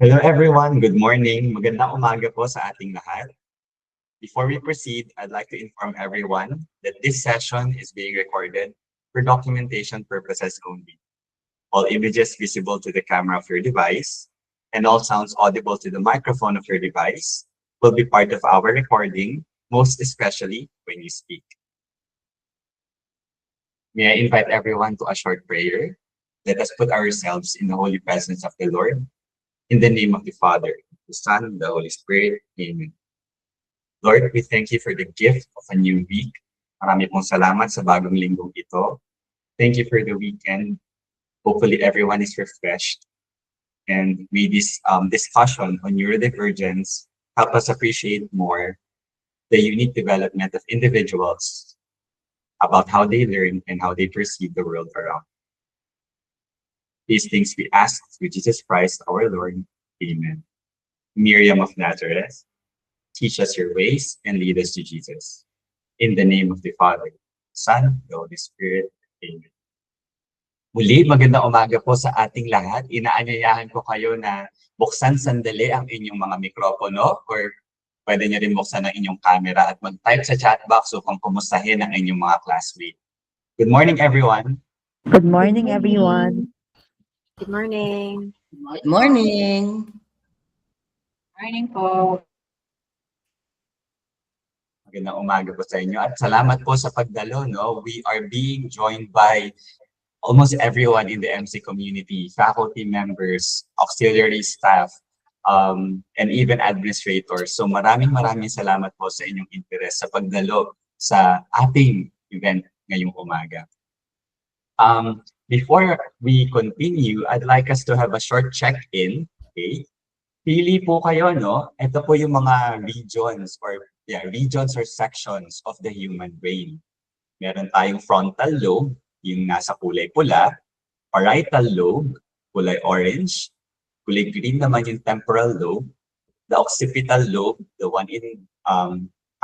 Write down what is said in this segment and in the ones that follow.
Hello everyone, good morning. Magandang umaga po sa ating lahat. Before we proceed, I'd like to inform everyone that this session is being recorded for documentation purposes only. All images visible to the camera of your device and all sounds audible to the microphone of your device will be part of our recording, most especially when you speak. May I invite everyone to a short prayer? Let us put ourselves in the holy presence of the Lord. In the name of the Father, the Son, and the Holy Spirit. Amen. Lord, we thank you for the gift of a new week. Marami pong salamat sa bagong linggong ito. Thank you for the weekend. Hopefully everyone is refreshed. And may this discussion on neurodivergence help us appreciate more the unique development of individuals about how they learn and how they perceive the world around. These things we ask through Jesus Christ our Lord. Amen. Miriam of Nazareth, teach us your ways and lead us to Jesus. In the name of the Father, Son, the Holy Spirit. Amen. Muli, magandang umaga po sa ating lahat. Inaanyayahan ko kayo na buksan sandali ang inyong mga mikropono or pwede nyo rin buksan ang inyong camera at mag-type sa chat box upang kumustahin ang inyong mga classmates. Good morning, everyone. Good morning, everyone. Good morning. Good morning. Morning po. Magandang umaga po sa inyo at salamat po sa pagdalo. No? We are being joined by almost everyone in the MC community, faculty members, auxiliary staff, and even administrators. So maraming salamat po sa inyong interest sa pagdalo sa ating event ngayong umaga. Before we continue, I'd like us to have a short check-in. Okay? Pili po kayo, no? Ito po yung mga regions or sections of the human brain. Meron tayong frontal lobe, yung nasa kulay pula, parietal lobe, kulay orange, kulay green naman yung temporal lobe, the occipital lobe, the one in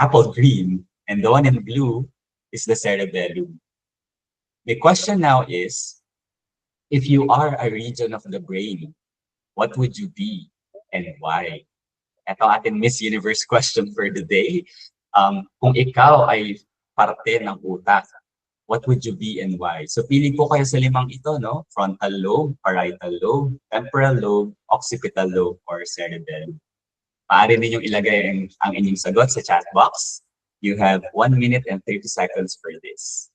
apple green, and the one in blue is the cerebellum. The question now is, if you are a region of the brain, what would you be and why? Ito ating Miss Universe question for the day. Kung ikaw ay parte ng utak, what would you be and why? So pili po kayo sa limang ito, no? Frontal lobe, parietal lobe, temporal lobe, occipital lobe, or cerebellum. Maaari ninyong ilagay ang inyong sagot sa chat box. You have 1 minute and 30 seconds for this.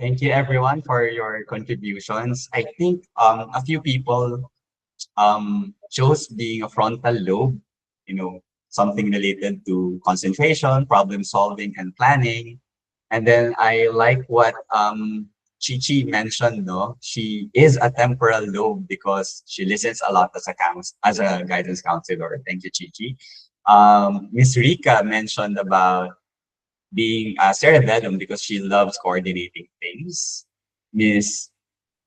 Thank you everyone for your contributions. I think a few people chose being a frontal lobe, something related to concentration, problem solving, and planning. And then I like what Chichi mentioned, no? She is a temporal lobe because she listens a lot as a guidance counselor. Thank you, Chichi. Miss Rika mentioned about being a cerebellum because she loves coordinating things. Miss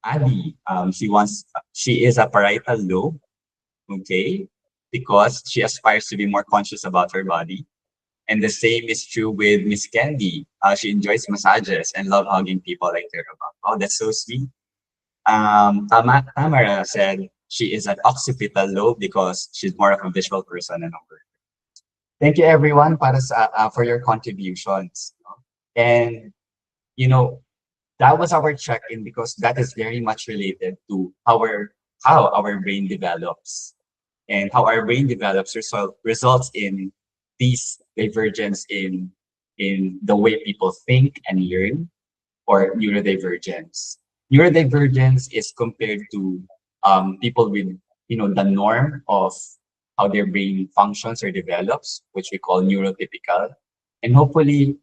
Adi, she is a parietal lobe, okay, because she aspires to be more conscious about her body. And the same is true with Miss Candy. She enjoys massages and love hugging people like they're about. Oh, that's so sweet. Tamara said she is an occipital lobe because she's more of a visual person and over. Thank you everyone for your contributions. And you know, that was our check-in because that is very much related to how our brain develops and how our brain develops results in these divergence in the way people think and learn or neurodivergence. Neurodivergence is compared to people with the norm of how their brain functions or develops, which we call neurotypical. And hopefully,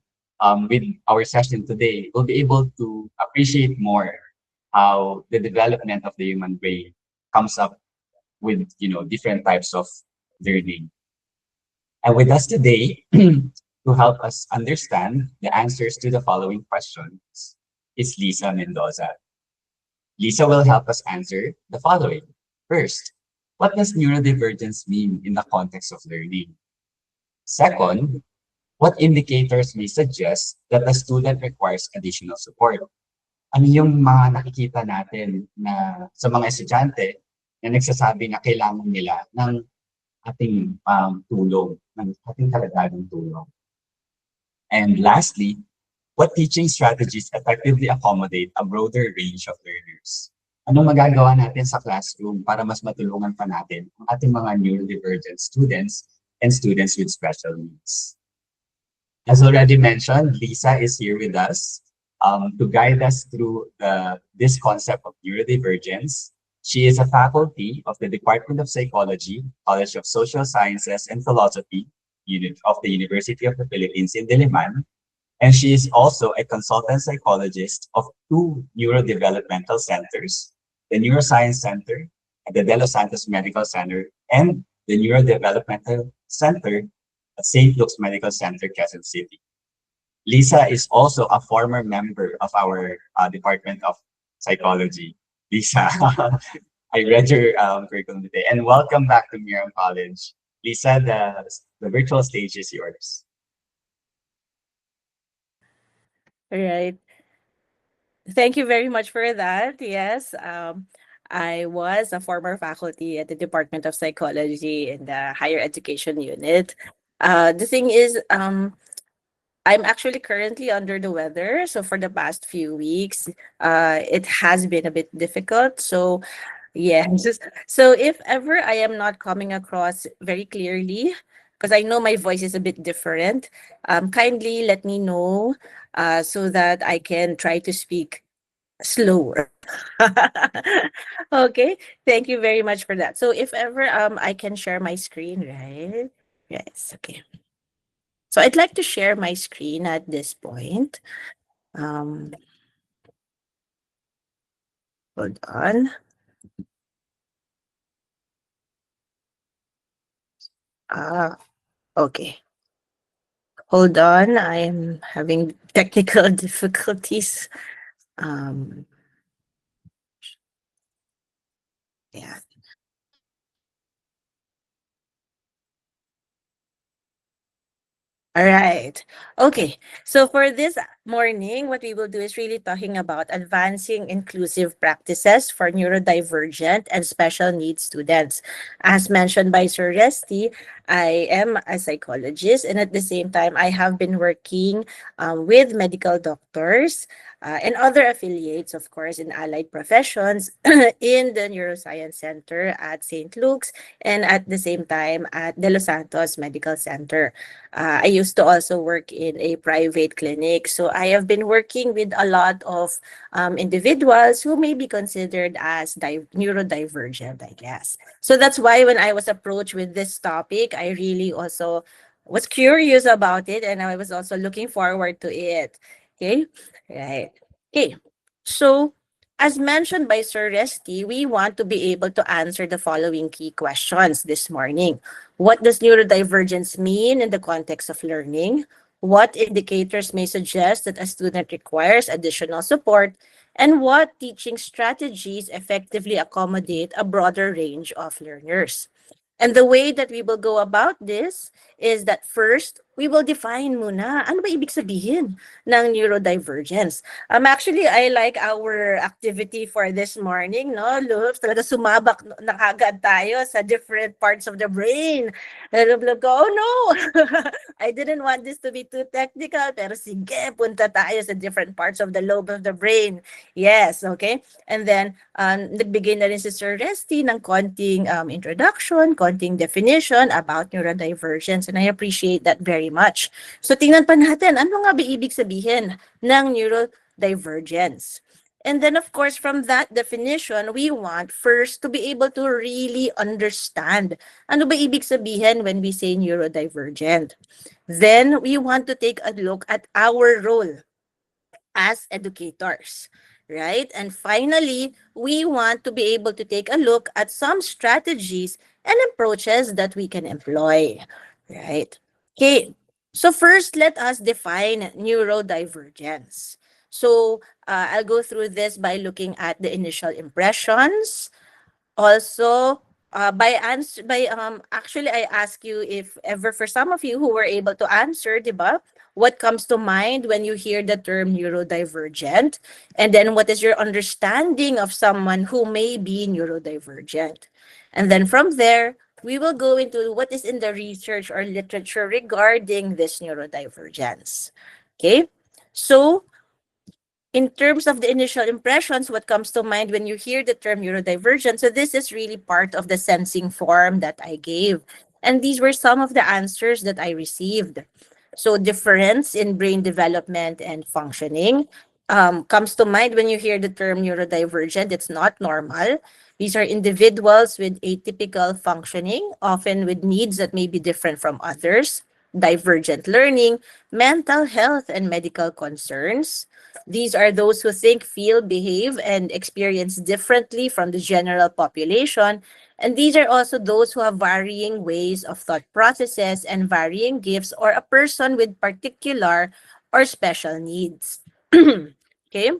with our session today, we'll be able to appreciate more how the development of the human brain comes up with different types of learning. And with us today to help us understand the answers to the following questions is Lisa Mendoza. Lisa will help us answer the following. First, what does neurodivergence mean in the context of learning? Second, what indicators may suggest that a student requires additional support? Ano yung mga nakikita natin na sa mga estudyante na nagsasabi na kailangan nila ng ating tulong, ng ating karagdagang tulong? And lastly, what teaching strategies effectively accommodate a broader range of learners? Anong magagawa natin sa classroom para mas matulungan pa natin ang ating mga neurodivergent students and students with special needs? As already mentioned, Lisa is here with us to guide us through this concept of neurodivergence. She is a faculty of the Department of Psychology, College of Social Sciences and Philosophy, Unit of the University of the Philippines in Diliman. And she is also a consultant psychologist of two neurodevelopmental centers, the Neuroscience Center at the De Los Santos Medical Center and the Neurodevelopmental Center at St. Luke's Medical Center, Quezon City. Lisa is also a former member of our Department of Psychology. Lisa, I read your curriculum today, and welcome back to Miriam College. Lisa, the virtual stage is yours. All right. Thank you very much for that. Yes, I was a former faculty at the Department of Psychology in the Higher Education Unit. The thing is, I'm actually currently under the weather. So for the past few weeks, it has been a bit difficult. So yeah, so if ever I am not coming across very clearly, because I know my voice is a bit different, kindly let me know so that I can try to speak slower. Okay, thank you very much for that. So if ever I can share my screen, right? Yes, okay. So I'd like to share my screen at this point. Um, hold on. Okay. Hold on, I'm having technical difficulties. Um, yeah. All right. Okay. So for this morning, what we will do is really talking about advancing inclusive practices for neurodivergent and special needs students. As mentioned by Sir Resty, I am a psychologist, and at the same time, I have been working with medical doctors and other affiliates, of course, in allied professions in the Neuroscience Center at St. Luke's and at the same time at De Los Santos Medical Center. I used to also work in a private clinic. So I have been working with a lot of individuals who may be considered as neurodivergent, I guess. So that's why when I was approached with this topic, I really also was curious about it and I was also looking forward to it. Okay, right. Okay, so as mentioned by Sir Resty, we want to be able to answer the following key questions this morning. What does neurodivergence mean in the context of learning? What indicators may suggest that a student requires additional support? and what teaching strategies effectively accommodate a broader range of learners. And the way that we will go about this is that first, we will define muna ano ba ibig sabihin ng neurodivergence. Actually, I like our activity for this morning, no? Looks talaga sumabak na kagad tayo sa different parts of the brain. Loob ko, oh no! I didn't want this to be too technical, pero sige, punta tayo sa different parts of the lobe of the brain. Yes, okay? And then, nagbigay na rin si Sir Resty ng konting introduction, konting definition about neurodivergence, and I appreciate that very much. So tingnan pa natin, ano nga ba ibig sabihin ng neurodivergence? And then of course, from that definition, we want first to be able to really understand ano ba ibig sabihin when we say neurodivergent. Then we want to take a look at our role as educators, right? And finally, we want to be able to take a look at some strategies and approaches that we can employ, right? Okay, so first, let us define neurodivergence. So I'll go through this by looking at the initial impressions. Also, actually, I ask you if ever for some of you who were able to answer, diba? What comes to mind when you hear the term neurodivergent? And then what is your understanding of someone who may be neurodivergent? And then from there, we will go into what is in the research or literature regarding this neurodivergence. Okay, so in terms of the initial impressions, what comes to mind when you hear the term neurodivergent? So this is really part of the sensing form that I gave. And these were some of the answers that I received. So difference in brain development and functioning comes to mind when you hear the term neurodivergent. It's not normal. These are individuals with atypical functioning, often with needs that may be different from others, divergent learning, mental health, and medical concerns. These are those who think, feel, behave, and experience differently from the general population. And these are also those who have varying ways of thought processes and varying gifts, or a person with particular or special needs. Okay?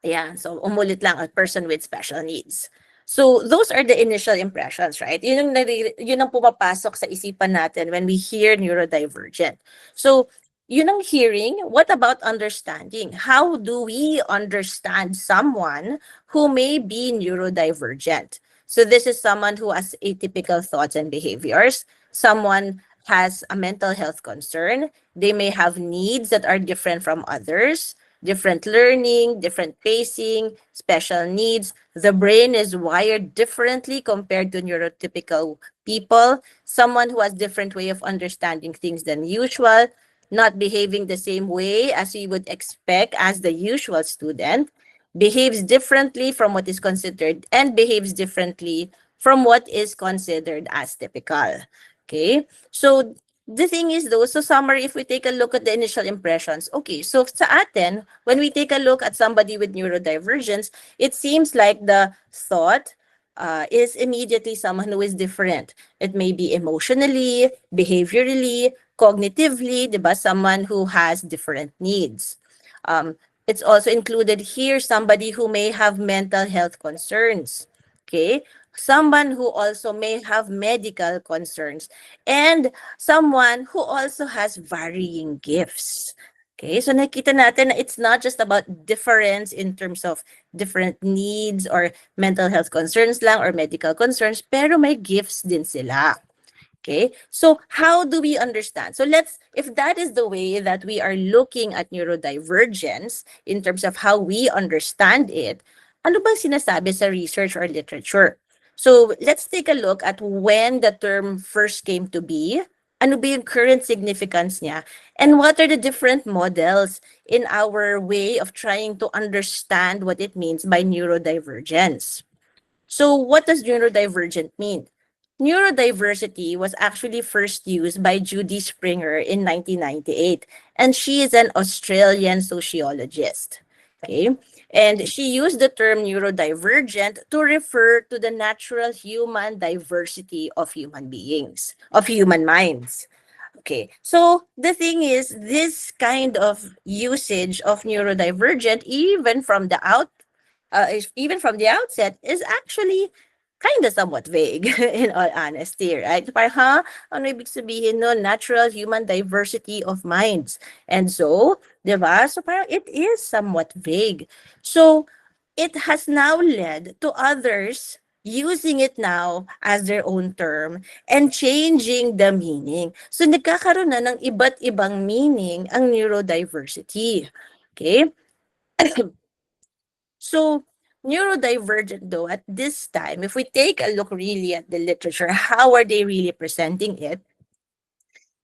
Yeah, so umulit lang, a person with special needs. So those are the initial impressions, right? Yun ang pumapasok sa isipan natin when we hear neurodivergent. So yun ang hearing. What about understanding? How do we understand someone who may be neurodivergent? So this is someone who has atypical thoughts and behaviors. Someone has a mental health concern. They may have needs that are different from others, different learning, different pacing, special needs. The brain is wired differently compared to neurotypical people. Someone who has different way of understanding things than usual, not behaving the same way as we would expect as the usual student, behaves differently from what is considered, and behaves differently from what is considered as typical. Okay, so the thing is though, so summary, if we take a look at the initial impressions, okay, so sa atin, when we take a look at somebody with neurodivergence, it seems like the thought is immediately someone who is different. It may be emotionally, behaviorally, cognitively, diba? Someone who has different needs. It's also included here somebody who may have mental health concerns. Okay, someone who also may have medical concerns, and someone who also has varying gifts. Okay, so nakita natin na it's not just about difference in terms of different needs or mental health concerns lang or medical concerns, pero may gifts din sila. Okay, so how do we understand? So if that is the way that we are looking at neurodivergence in terms of how we understand it, ano bang sinasabi sa research or literature? So let's take a look at when the term first came to be. Ano ba yung current significance niya? And what are the different models in our way of trying to understand what it means by neurodivergence? So what does neurodivergent mean? Neurodiversity was actually first used by Judy Springer in 1998, and she is an Australian sociologist. Okay, and she used the term neurodivergent to refer to the natural human diversity of human beings, of human minds. Okay, so the thing is, this kind of usage of neurodivergent, even from the outset, is actually kind of somewhat vague, in all honesty, right? Parang, ano ibig sabihin nun? Natural human diversity of minds. And so, di ba? So parang it is somewhat vague. So, it has now led to others using it now as their own term and changing the meaning. So nagkakaroon na ng iba't ibang meaning ang neurodiversity. Okay? So neurodivergent though at this time, if we take a look really at the literature, how are they really presenting it?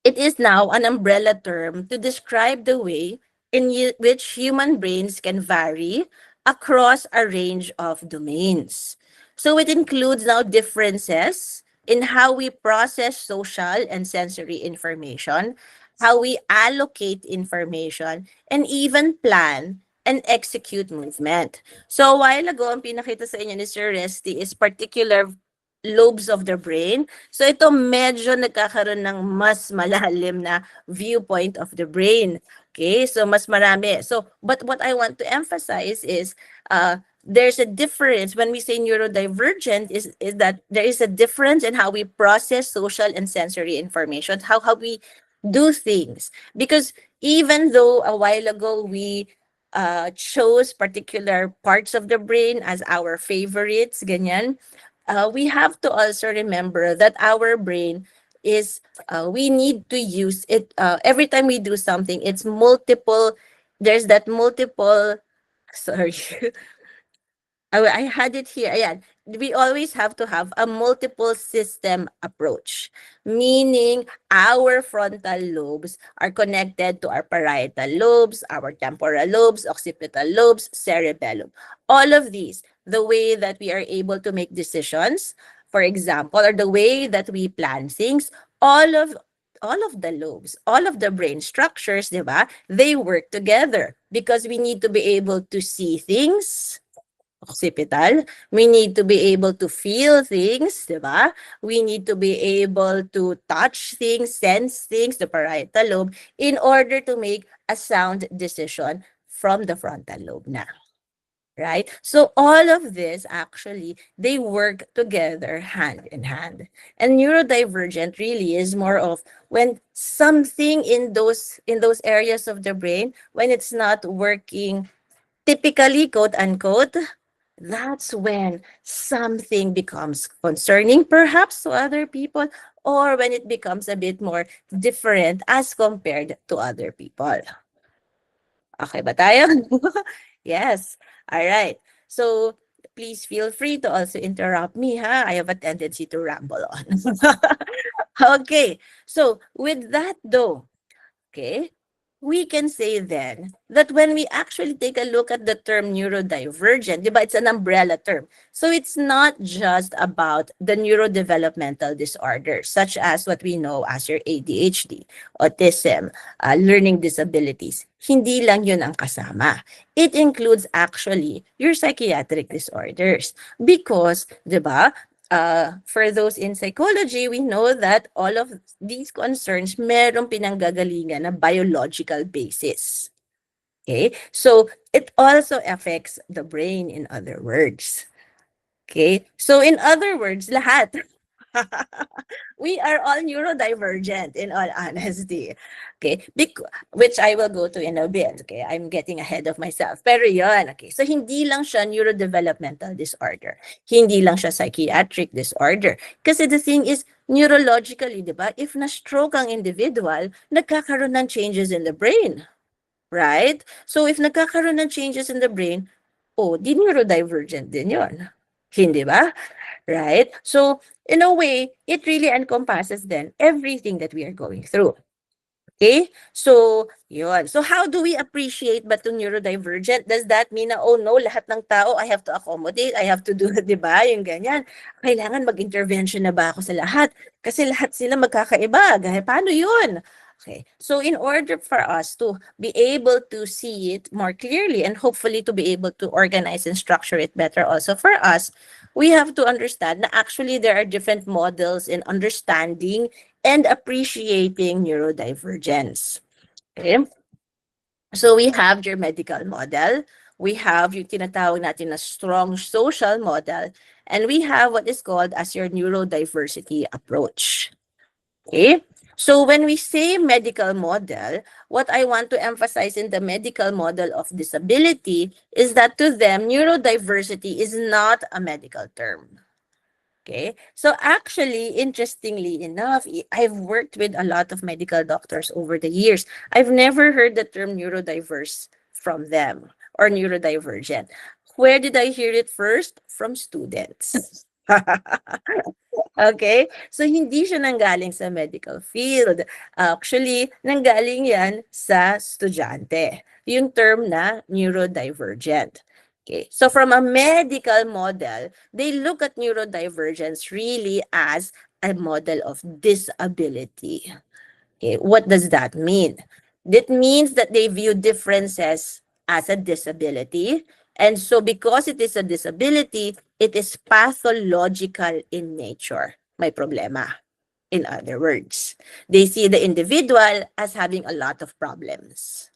It is now an umbrella term to describe the way in which human brains can vary across a range of domains. So it includes now differences in how we process social and sensory information, how we allocate information, and even plan and execute movement. So a while ago, ang pinakita sa inyo ni Sir Resty is particular lobes of the brain. So ito medyo nagkakaroon ng mas malalim na viewpoint of the brain. Okay, so mas marami. So, but what I want to emphasize is there's a difference when we say neurodivergent is that there is a difference in how we process social and sensory information, how we do things. Because even though a while ago we chose particular parts of the brain as our favorites, ganyan, we have to also remember that our brain is we need to use it every time we do something. It's multiple. There's that multiple. Sorry, I had it here. Ayan. We always have to have a multiple system approach, meaning our frontal lobes are connected to our parietal lobes, our temporal lobes, occipital lobes, cerebellum. All of these, the way that we are able to make decisions, for example, or the way that we plan things, all of the lobes, all of the brain structures, di ba? They work together because we need to be able to see things, occipital. We need to be able to feel things, di ba? We need to be able to touch things, sense things, the parietal lobe, in order to make a sound decision from the frontal lobe na. Right? So all of this actually, they work together hand in hand. And neurodivergent really is more of when something in those areas of the brain, when it's not working typically, quote unquote, that's when something becomes concerning perhaps to other people, or when it becomes a bit more different as compared to other people. Okay ba tayo? Yes. All right. So please feel free to also interrupt me, ha? I have a tendency to ramble on. Okay. So with that though, okay, we can say then that when we actually take a look at the term neurodivergent, diba, it's an umbrella term. So it's not just about the neurodevelopmental disorders, such as what we know as your ADHD, autism, learning disabilities. Hindi lang yun ang kasama. It includes actually your psychiatric disorders. Because, diba, for those in psychology, we know that all of these concerns merong pinanggagalingan na biological basis. Okay? So, it also affects the brain, in other words. Okay? So, in other words, lahat. We are all neurodivergent, in all honesty. Okay? Which I will go to in a bit. Okay? I'm getting ahead of myself. Pero yun, okay. So, hindi lang siya neurodevelopmental disorder. Hindi lang siya psychiatric disorder. Kasi the thing is, neurologically, di ba? If na-stroke ang individual, nagkakaroon ng changes in the brain. Right? So, if nagkakaroon ng changes in the brain, di neurodivergent din yun. Hindi ba? Right? So, in a way, it really encompasses then everything that we are going through. Okay? So, yun. So, how do we appreciate ba itong neurodivergent? Does that mean na, oh no, lahat ng tao, I have to accommodate, I have to do, di ba? Yung ganyan. Kailangan mag-intervention na ba ako sa lahat? Kasi lahat sila magkakaiba. Paano yun? Okay. So, in order for us to be able to see it more clearly and hopefully to be able to organize and structure it better also for us, we have to understand that actually there are different models in understanding and appreciating neurodivergence. Okay? So we have your medical model, we have yung tinatawag natin na strong social model, and we have what is called as your neurodiversity approach. Okay? So when we say medical model, what I want to emphasize in the medical model of disability is that to them, neurodiversity is not a medical term. Okay? So actually, interestingly enough, I've worked with a lot of medical doctors over the years. I've never heard the term neurodiverse from them or neurodivergent. Where did I hear it first? From students. Okay? So, hindi siya nanggaling sa medical field. Actually, nanggaling yan sa estudyante. Yung term na neurodivergent. Okay? So, from a medical model, they look at neurodivergence really as a model of disability. Okay? What does that mean? That means that they view differences as a disability. And so because it is a disability, it is pathological in nature. May problema. In other words, they see the individual as having a lot of problems.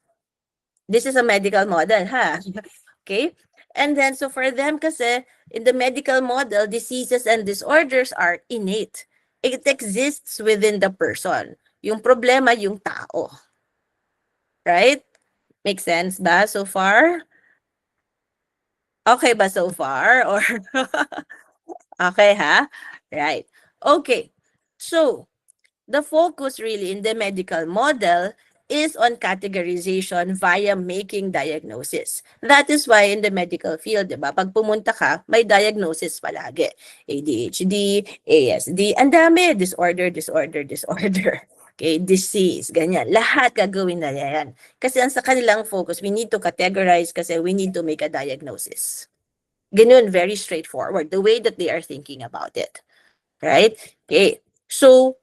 This is a medical model, ha? Okay? And then, so for them kasi, in the medical model, diseases and disorders are innate. It exists within the person. Yung problema, yung tao. Right? Make sense ba so far? Okay ba so far? Or okay, ha? Right. Okay. So, the focus really in the medical model is on categorization via making diagnosis. That is why in the medical field, diba, pag pumunta ka, may diagnosis palagi. ADHD, ASD, ang dami, disorder. Okay, disease, ganyan. Lahat gagawin na yan. Kasi ang sa kanilang focus, we need to categorize kasi we need to make a diagnosis. Ganun, very straightforward, the way that they are thinking about it. Right? Okay, so,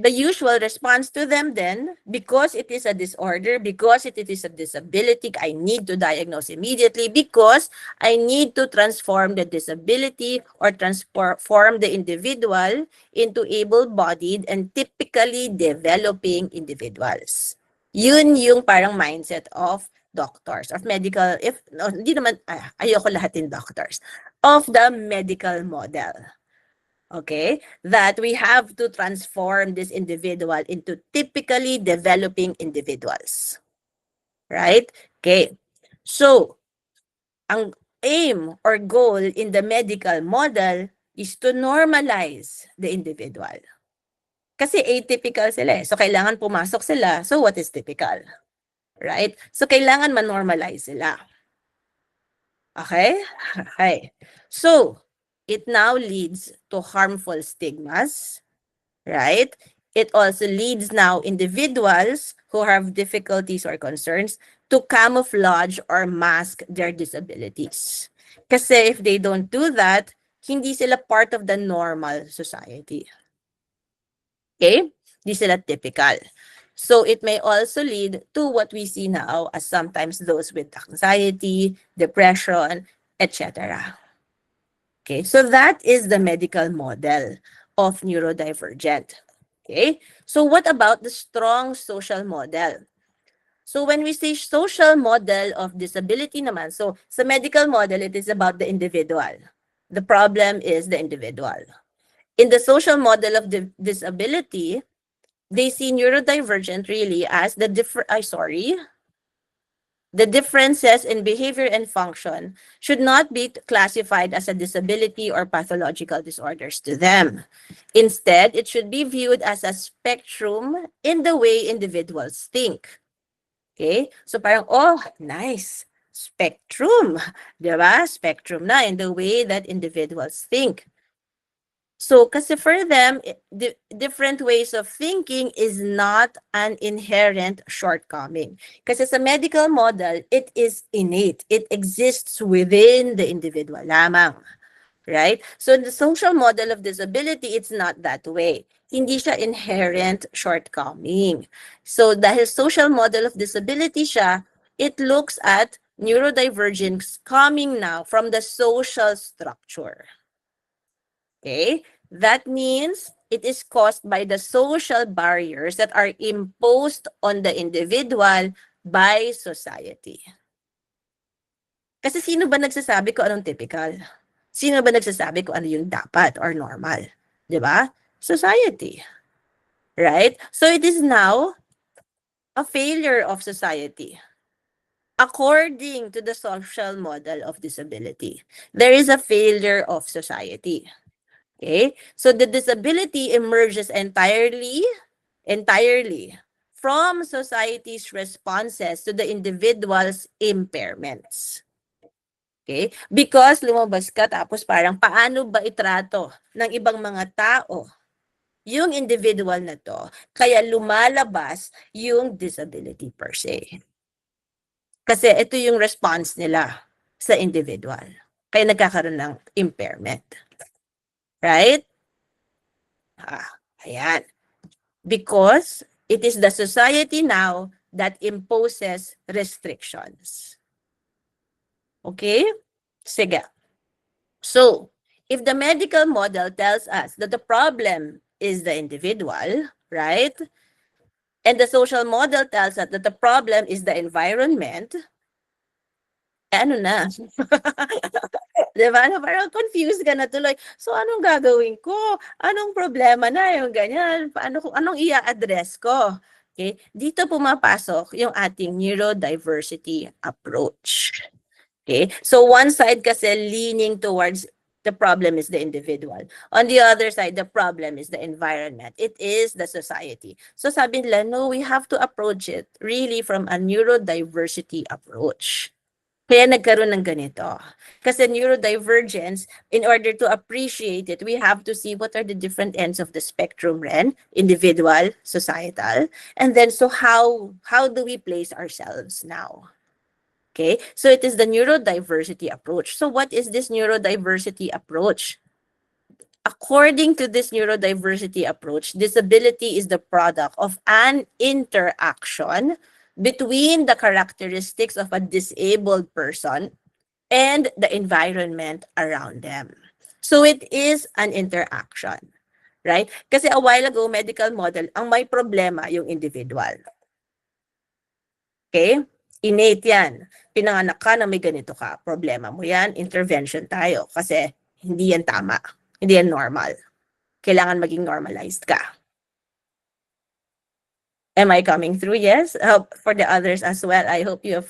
the usual response to them then, because it is a disorder, because it is a disability, I need to diagnose immediately because I need to transform the disability or transform the individual into able-bodied and typically developing individuals. Yun yung parang mindset of doctors, of medical, hindi naman, ayoko lahatin doctors, of the medical model. Okay, that we have to transform this individual into typically developing individuals. Right? Okay. So, ang aim or goal in the medical model is to normalize the individual. Kasi atypical sila eh. So, kailangan pumasok sila. So, what is typical? Right? So, kailangan ma-normalize sila. Okay? Okay. So, it now leads to harmful stigmas, right? It also leads now individuals who have difficulties or concerns to camouflage or mask their disabilities. Kasi if they don't do that, hindi sila part of the normal society. Okay? Hindi sila typical. So it may also lead to what we see now as sometimes those with anxiety, depression, etc. Okay, so that is the medical model of neurodivergent. Okay, so what about the strong social model? So when we say social model of disability naman, so sa medical model, it is about the individual. The problem is the individual. In the social model of disability, they see neurodivergent really as the the differences in behavior and function should not be classified as a disability or pathological disorders to them. Instead, it should be viewed as a spectrum in the way individuals think. Okay? So parang, oh, nice. Spectrum. Diba? Spectrum na in the way that individuals think. So, kasi for them, different ways of thinking is not an inherent shortcoming. Kasi sa medical model, it is innate. It exists within the individual lamang. Right? So, in the social model of disability, it's not that way. Hindi siya inherent shortcoming. So, dahil social model of disability siya, it looks at neurodivergence coming now from the social structure. Okay? That means it is caused by the social barriers that are imposed on the individual by society. Kasi sino ba nagsasabi kung anong typical? Sino ba nagsasabi kung ano yung dapat or normal? 'Di ba? Society. Right? So it is now a failure of society. According to the social model of disability, there is a failure of society. Okay? So the disability emerges entirely from society's responses to the individual's impairments. Okay? Because lumabas ka tapos parang paano ba itrato ng ibang mga tao yung individual na to, kaya lumalabas yung disability per se. Kasi ito yung response nila sa individual. Kaya nagkakaroon ng impairment. Right? Ayan. Because it is the society now that imposes restrictions. Okay? Sige. So, if the medical model tells us that the problem is the individual, right? And the social model tells us that the problem is the environment, ano na? Diba? Parang confused ka na tuloy. So, anong gagawin ko? Anong problema na yung ganyan? Anong i-address ko? Okay? Dito pumapasok yung ating neurodiversity approach. Okay? So, one side kasi leaning towards the problem is the individual. On the other side, the problem is the environment. It is the society. So, sabi nila, no, we have to approach it really from a neurodiversity approach. Kaya nagkaroon ng ganito. Kasi neurodivergence, in order to appreciate it, we have to see what are the different ends of the spectrum, Ren, individual, societal, and then so how do we place ourselves now? Okay, so it is the neurodiversity approach. So what is this neurodiversity approach? According to this neurodiversity approach, disability is the product of an interaction between the characteristics of a disabled person and the environment around them. So it is an interaction, right? Kasi a while ago, medical model, ang may problema yung individual. Okay? Innate yan. Pinanganak ka na may ganito ka. Problema mo yan, intervention tayo. Kasi hindi yan tama. Hindi yan normal. Kailangan maging normalized ka. Am I coming through? Yes. For the others as well, I hope you have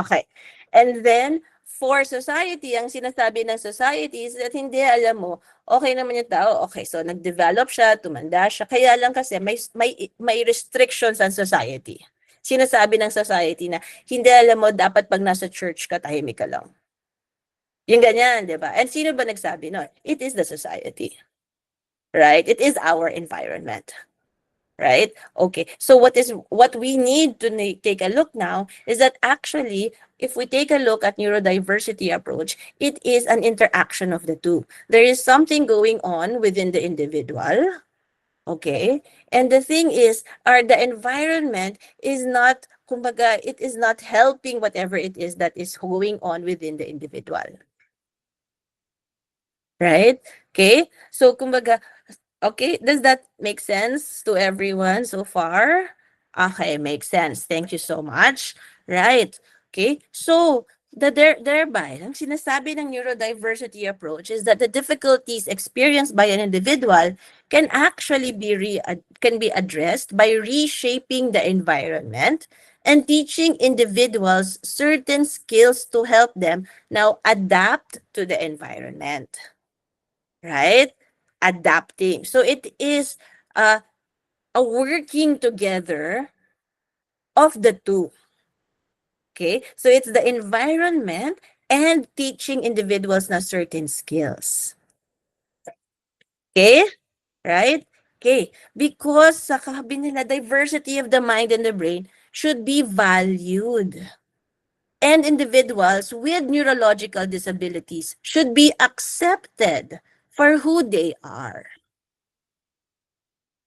okay. And then, for society, ang sinasabi ng society is that hindi, alam mo, okay naman yung tao. Okay, so nag-develop siya, tumanda siya. Kaya lang kasi may restrictions ang society. Sinasabi ng society na, hindi, alam mo, dapat pag nasa church ka, tahimik ka lang. Yung ganyan, di ba? And sino ba nagsabi no? It is the society. Right? It is our environment. Right? Okay. So what we need to take a look now is that actually, if we take a look at neurodiversity approach, it is an interaction of the two. There is something going on within the individual. Okay? And the thing is, the environment is not, kumbaga, it is not helping whatever it is that is going on within the individual. Right? Okay? So, kumbaga, okay, does that make sense to everyone so far? Okay, makes sense. Thank you so much. Right. Okay, so thereby, ang sinasabi ng neurodiversity approach is that the difficulties experienced by an individual can actually be addressed by reshaping the environment and teaching individuals certain skills to help them now adapt to the environment. Right? Adapting. So it is a working together of the two. Okay? So it's the environment and teaching individuals na certain skills. Okay? Right? Okay. Because sabi nila, diversity of the mind and the brain should be valued. And individuals with neurological disabilities should be accepted for who they are.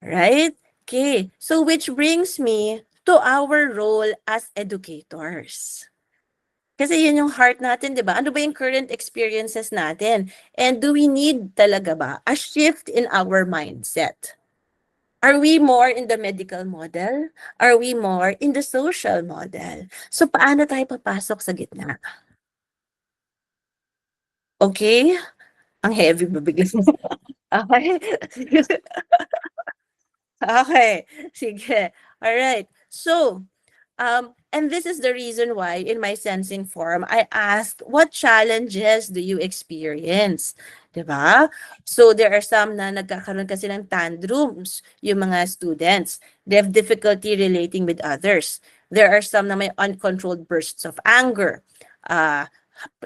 Right? Okay. So which brings me to our role as educators. Kasi yun yung heart natin, di ba? Ano ba yung current experiences natin? And do we need talaga ba a shift in our mindset? Are we more in the medical model? Are we more in the social model? So, paano tayo papasok sa gitna? Okay? Ang heavy ba bigla? Okay. Okay. Sige. Alright. So, and this is the reason why in my sensing forum, I asked, what challenges do you experience? Diba? So there are some na nagkakaroon kasi ng tantrums, yung mga students. They have difficulty relating with others. There are some na may uncontrolled bursts of anger.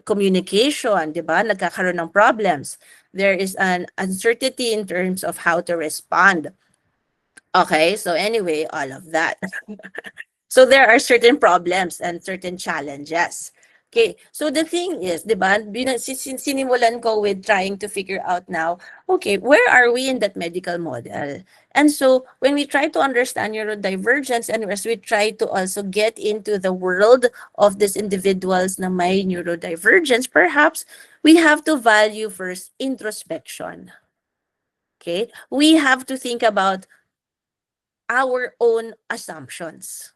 Communication, diba? Nagkakaroon ng problems. There is an uncertainty in terms of how to respond. Okay, so anyway, all of that. So there are certain problems and certain challenges. Okay, so the thing is, di ba, sinimulan ko with trying to figure out now, okay, where are we in that medical model? And so when we try to understand neurodivergence and as we try to also get into the world of these individuals na may neurodivergence, perhaps we have to value first introspection. Okay, we have to think about our own assumptions.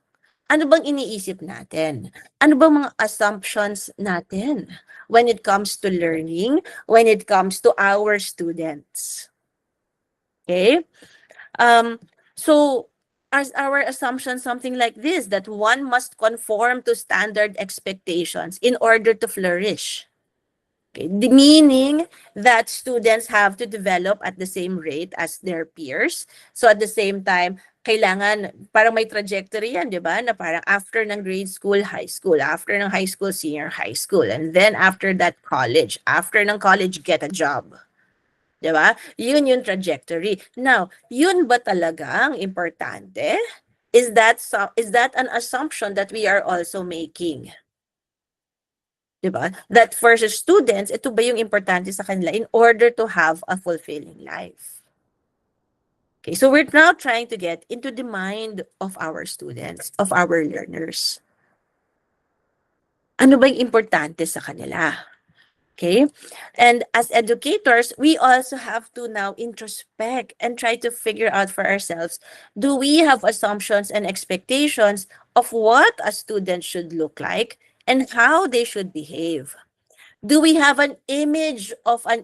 Ano bang iniisip natin? Ano bang mga assumptions natin when it comes to learning, when it comes to our students? Okay? So, as our assumption something like this, that one must conform to standard expectations in order to flourish. Okay? The meaning that students have to develop at the same rate as their peers. So at the same time, kailangan, parang may trajectory yan, di ba? Na parang after ng grade school, high school. After ng high school, senior high school. And then after that, college. After ng college, get a job. Di ba? Yun yung trajectory. Now, yun ba talaga ang importante? Is that an assumption that we are also making? Diba? That for students, ito ba yung importante sa kanila in order to have a fulfilling life? Okay, so we're now trying to get into the mind of our students, of our learners. Ano ba yung importante sa kanila? Okay? And as educators, we also have to now introspect and try to figure out for ourselves, do we have assumptions and expectations of what a student should look like and how they should behave? Do we have an image of a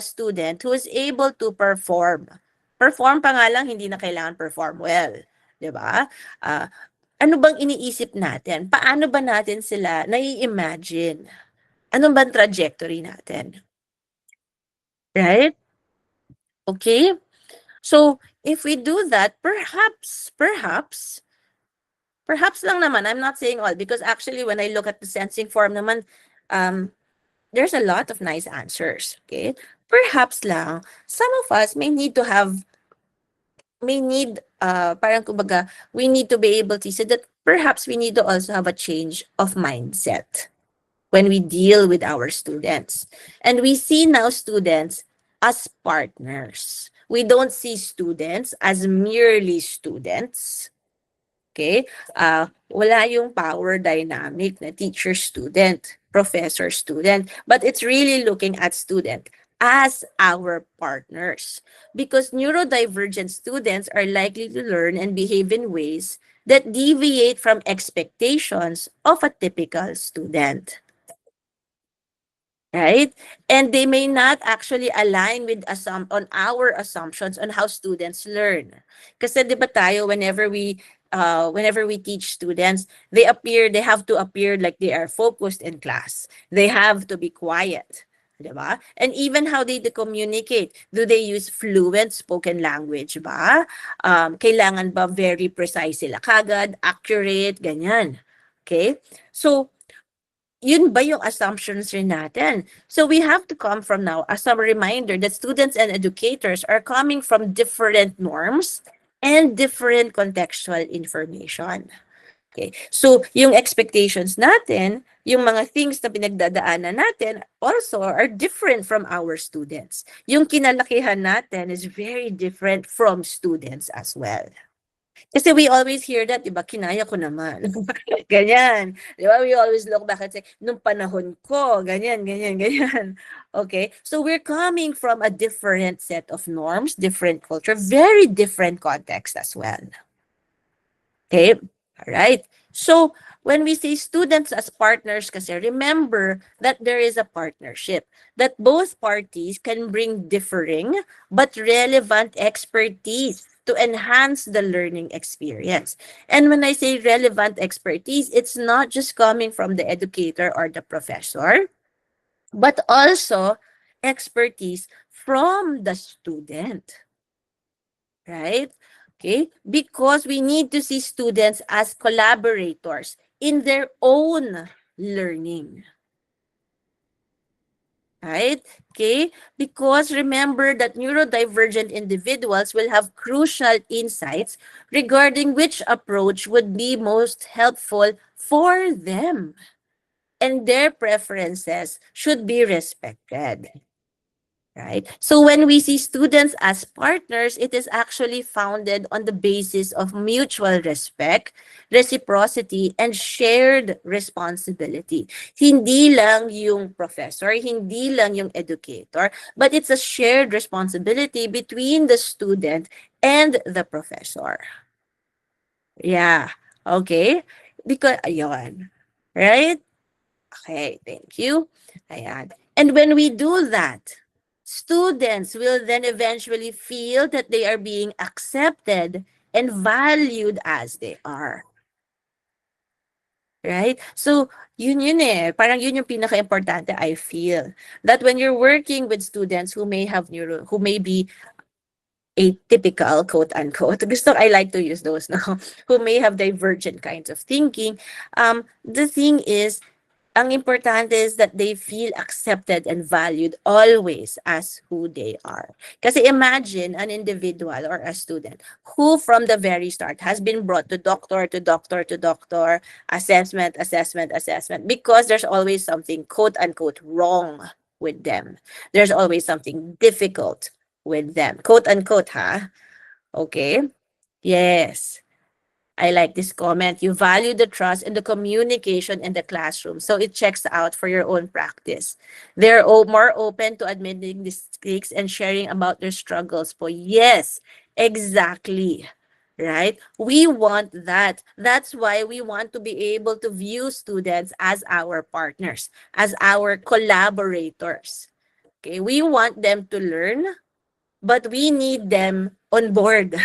student who is able to perform? Perform pa nga lang, hindi na kailangan perform well. Diba? Ano bang iniisip natin? Paano ba natin sila nai-imagine? Ano bang trajectory natin? Right? Okay? So, if we do that, perhaps lang naman, I'm not saying all, because actually when I look at the sensing form naman, there's a lot of nice answers. Okay? Perhaps lang, some of us may need parang kumbaga, we need to be able to say that perhaps we need to also have a change of mindset when we deal with our students. And we see now students as partners. We don't see students as merely students. Okay? Wala yung power dynamic na teacher-student, professor-student, but it's really looking at student as our partners. Because neurodivergent students are likely to learn and behave in ways that deviate from expectations of a typical student. Right? And they may not actually align with on our assumptions on how students learn. Kasi di ba tayo, whenever we teach students, they have to appear like they are focused in class. They have to be quiet. Diba? And even how they communicate. Do they use fluent spoken language ba? Kailangan ba very precise sila kagad, accurate, ganyan. Okay? So, yun ba yung assumptions rin natin? So we have to come from now as a reminder that students and educators are coming from different norms and different contextual information. Okay. So, yung expectations natin, yung mga things na pinagdadaanan natin also are different from our students. Yung kinalakihan natin is very different from students as well. Kasi we always hear that, 'di ba? Kinaya ko naman. Ganyan. 'Di ba? We always look back and say, nung panahon ko, ganyan, ganyan, ganyan. Okay? So we're coming from a different set of norms, different culture, very different context as well. Okay? All right. So when we say students as partners, kasi remember that there is a partnership, that both parties can bring differing but relevant expertise to enhance the learning experience. And when I say relevant expertise, it's not just coming from the educator or the professor, but also expertise from the student, right? Okay, because we need to see students as collaborators in their own learning. Right? Okay, because remember that neurodivergent individuals will have crucial insights regarding which approach would be most helpful for them, and their preferences should be respected. Right? So when we see students as partners, it is actually founded on the basis of mutual respect, reciprocity, and shared responsibility. Hindi lang yung professor, hindi lang yung educator, but it's a shared responsibility between the student and the professor. Yeah. Okay? Because, ayun. Right? Okay, thank you. Ayan. And when we do that, students will then eventually feel that they are being accepted and valued as they are. Right? So, yun eh. Parang yun yung pinaka-importante, I feel. That when you're working with students who may have who may be atypical, quote unquote. I like to use those now, who may have divergent kinds of thinking. The thing is, ang importante is that they feel accepted and valued always as who they are. Kasi imagine an individual or a student who from the very start has been brought to doctor, assessment, because there's always something quote unquote wrong with them. There's always something difficult with them. Quote unquote, ha? Okay? Yes. I like this comment. You value the trust and the communication in the classroom. So it checks out for your own practice. They're more open to admitting mistakes and sharing about their struggles po. Yes, exactly. Right? We want that. That's why we want to be able to view students as our partners, as our collaborators. Okay, we want them to learn, but we need them on board.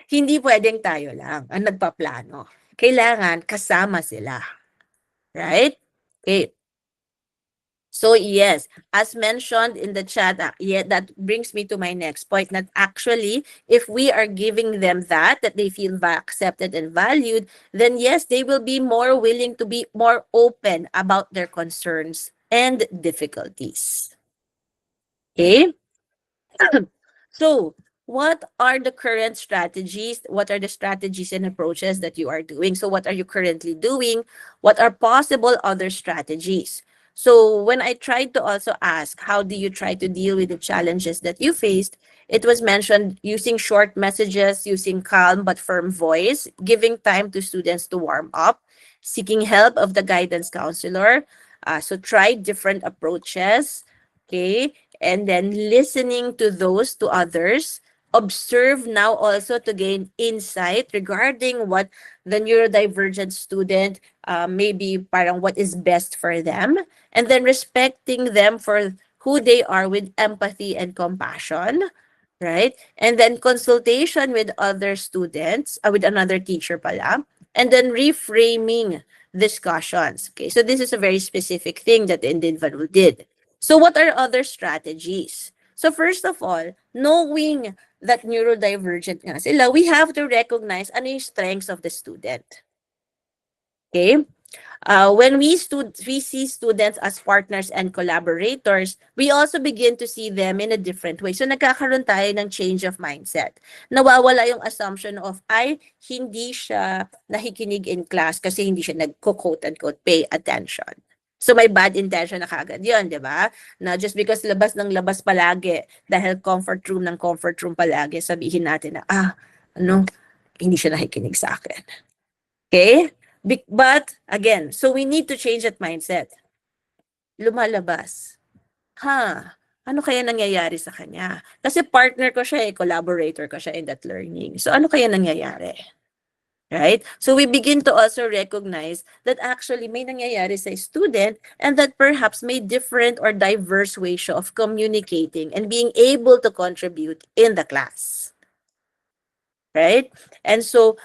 Hindi pwedeng tayo lang ang nagpaplano. Kailangan kasama sila. Right? Okay. So yes, as mentioned in the chat, that brings me to my next point, that actually, if we are giving them that they feel accepted and valued, then yes, they will be more willing to be more open about their concerns and difficulties. Okay? So, what are the current strategies? What are the strategies and approaches that you are doing? So, what are you currently doing? What are possible other strategies? So, when I tried to also ask, how do you try to deal with the challenges that you faced? It was mentioned using short messages, using calm but firm voice, giving time to students to warm up, seeking help of the guidance counselor. So, try different approaches. Okay, and then listening to others, observe now also to gain insight regarding what the neurodivergent student maybe parang what is best for them, and then respecting them for who they are with empathy and compassion, right? And then consultation with other students, with another teacher pala, and then reframing discussions. Okay, so this is a very specific thing that the individual did. So what are other strategies? So first of all, knowing that neurodivergent nga sila, we have to recognize ano yung strengths of the student. Okay? When we see students as partners and collaborators, we also begin to see them in a different way. So nagkakaroon tayo ng change of mindset. Nawawala yung assumption of, hindi siya nakikinig in class kasi hindi siya nagko-quote unquote pay attention. So may bad intention na kagad yun, di ba? Na just because labas ng labas palagi, dahil comfort room palagi, sabihin natin na, Hindi siya nakikinig sa akin. Okay? But, again, so we need to change that mindset. Lumalabas. Ano kaya nangyayari sa kanya? Kasi partner ko siya collaborator ko siya in that learning. So ano kaya nangyayari? Right? So we begin to also recognize that actually may nangyayari sa student and that perhaps may different or diverse ways of communicating and being able to contribute in the class. Right? And so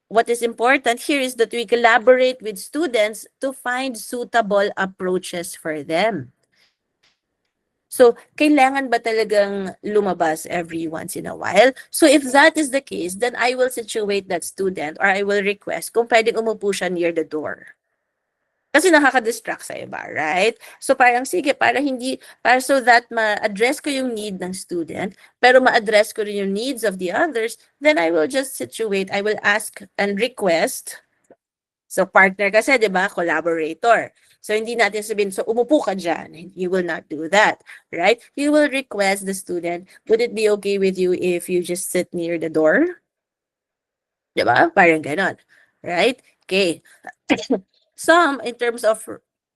what is important here is that we collaborate with students to find suitable approaches for them. So, kailangan ba talagang lumabas every once in a while? So, if that is the case, then I will situate that student or I will request kung pwedeng umupo siya near the door. Kasi nakaka-distract sa iba, right? So, parang sige, para so that ma-address ko yung need ng student, pero ma-address ko rin yung needs of the others, then I will just situate, I will ask and request. So, partner kasi, di ba? Collaborator. So, hindi natin sabihin, so umupo ka dyan. You will not do that, right? You will request the student, would it be okay with you if you just sit near the door? Diba? Parang ganon. Right? Okay. Some, in terms of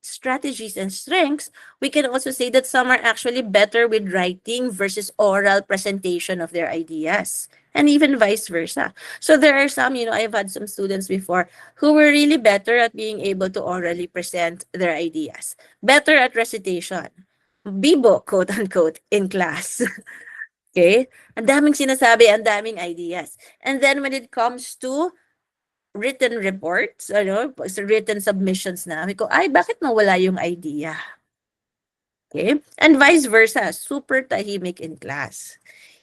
strategies and strengths, we can also say that some are actually better with writing versus oral presentation of their ideas. And even vice versa. So there are some, I've had some students before who were really better at being able to orally present their ideas. Better at recitation. Bibo, quote unquote, in class. Okay? Ang daming sinasabi, ang daming ideas. And then when it comes to written reports, written submissions na, bakit nawala yung idea? Okay? And vice versa, super tahimik in class.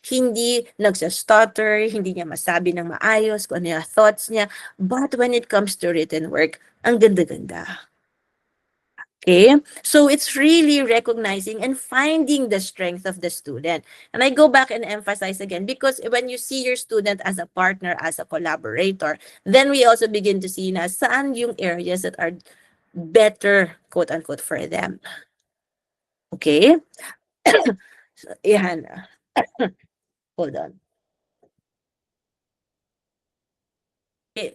Hindi nagsa-stutter, hindi niya masabi ng maayos kung ano yung thoughts niya. But when it comes to written work, ang ganda-ganda. Okay? So it's really recognizing and finding the strength of the student. And I go back and emphasize again, because when you see your student as a partner, as a collaborator, then we also begin to see na saan yung areas that are better, quote-unquote, for them. Okay? So, yan. Hold on. Okay.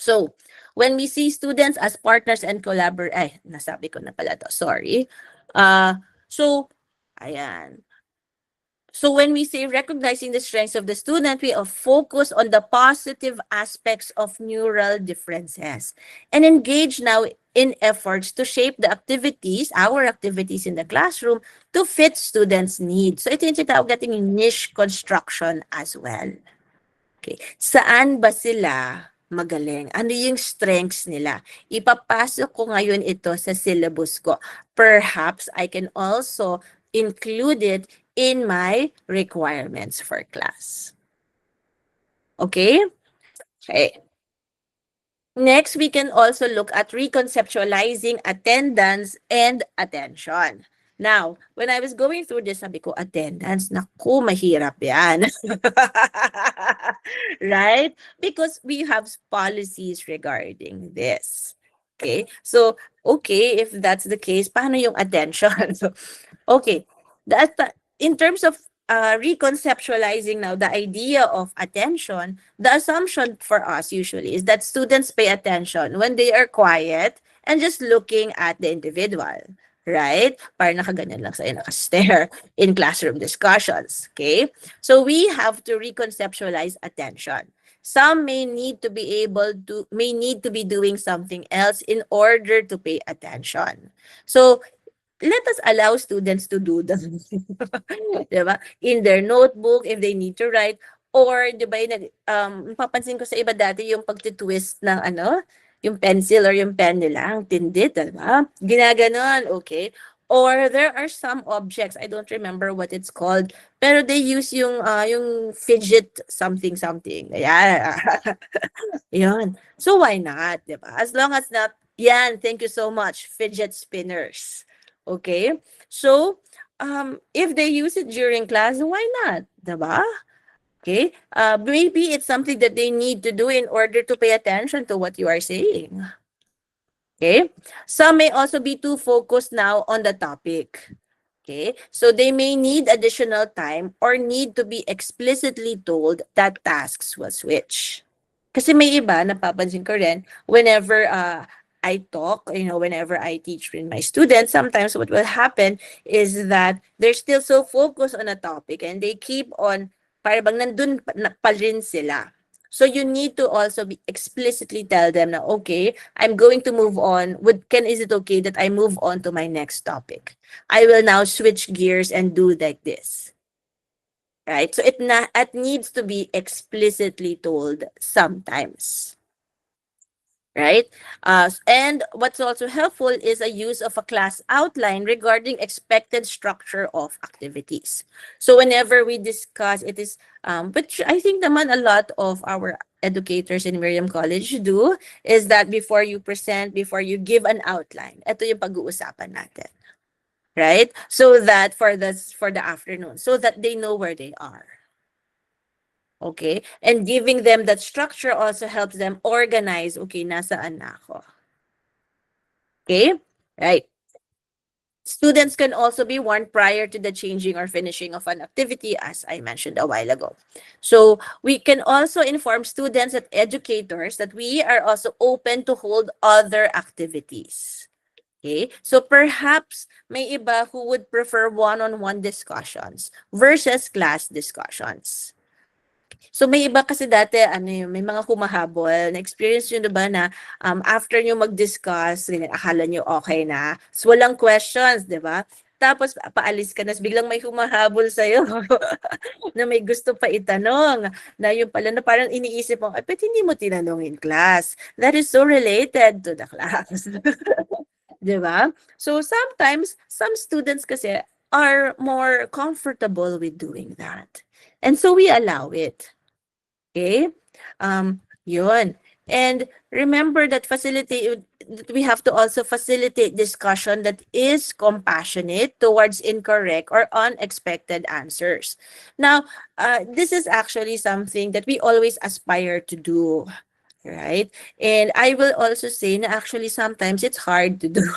So, when we see students as partners and nasabi ko na pala to, sorry. So, ayan. So when we say recognizing the strengths of the student, we focus on the positive aspects of neural differences and engage now in efforts to shape the activities, our activities in the classroom, to fit students' needs. So ito yung tinatawag nating niche construction as well. Okay. Saan ba sila magaling? Ano yung strengths nila? Ipapasok ko ngayon ito sa syllabus ko. Perhaps I can also include it in my requirements for class. Okay? Okay. Next, we can also look at reconceptualizing attendance and attention. Now, when I was going through this, sabi ko, attendance, naku, mahirap yan. Right? Because we have policies regarding this. Okay? So, okay, if that's the case, paano yung attention? So, okay. In terms of reconceptualizing now the idea of attention, the assumption for us usually is that students pay attention when they are quiet and just looking at the individual, right? Parang nakaganyan lang sa'yo, nakastare in classroom discussions, okay? So we have to reconceptualize attention. Some may need to be doing something else in order to pay attention. So let us allow students to do that. Diba? In their notebook, if they need to write, or diba, papansin ko sa iba dati yung pagtitwist ng yung pencil or yung pen nila, ang tindi, diba? Ginaganon, okay? Or there are some objects, I don't remember what it's called, pero they use yung fidget something. Ayan. Yun. So why not, diba? As long as not, yan, thank you so much, fidget spinners. Okay? So, if they use it during class, why not? Diba? Okay? Maybe it's something that they need to do in order to pay attention to what you are saying. Okay? Some may also be too focused now on the topic. Okay, so they may need additional time or need to be explicitly told that tasks will switch. Kasi may iba, napapansin ko rin, whenever I talk, whenever I teach with my students, sometimes what will happen is that they're still so focused on a topic and they keep on, parang bang nandun pa rin sila. So you need to also be explicitly tell them na, okay, I'm going to move on. Is it okay that I move on to my next topic? I will now switch gears and do like this. Right? So it needs to be explicitly told sometimes. Right? And what's also helpful is a use of a class outline regarding expected structure of activities. So whenever we discuss, it is, which I think naman a lot of our educators in Miriam College do, is that before you present, before you give an outline, ito yung pag-uusapan natin. Right? So that for the afternoon, so that they know where they are. Okay? And giving them that structure also helps them organize, okay, nasaan na ako. Okay? Right. Students can also be warned prior to the changing or finishing of an activity, as I mentioned a while ago. So we can also inform students and educators that we are also open to hold other activities. Okay? So perhaps may iba who would prefer one-on-one discussions versus class discussions. So may iba kasi dati, may mga humahabol. Na-experience nyo ba na after nyo mag-discuss, akala nyo okay na. So walang questions, di ba? Tapos paalis ka na, biglang may humahabol sa'yo na may gusto pa itanong. Na yung pala na parang iniisip mo, but hindi mo tinanong in class. That is so related to the class. Di ba? So sometimes, some students kasi are more comfortable with doing that. And so we allow it. Okay? Yun. And remember that we have to also facilitate discussion that is compassionate towards incorrect or unexpected answers. Now, this is actually something that we always aspire to do. Right? And I will also say na actually sometimes it's hard to do.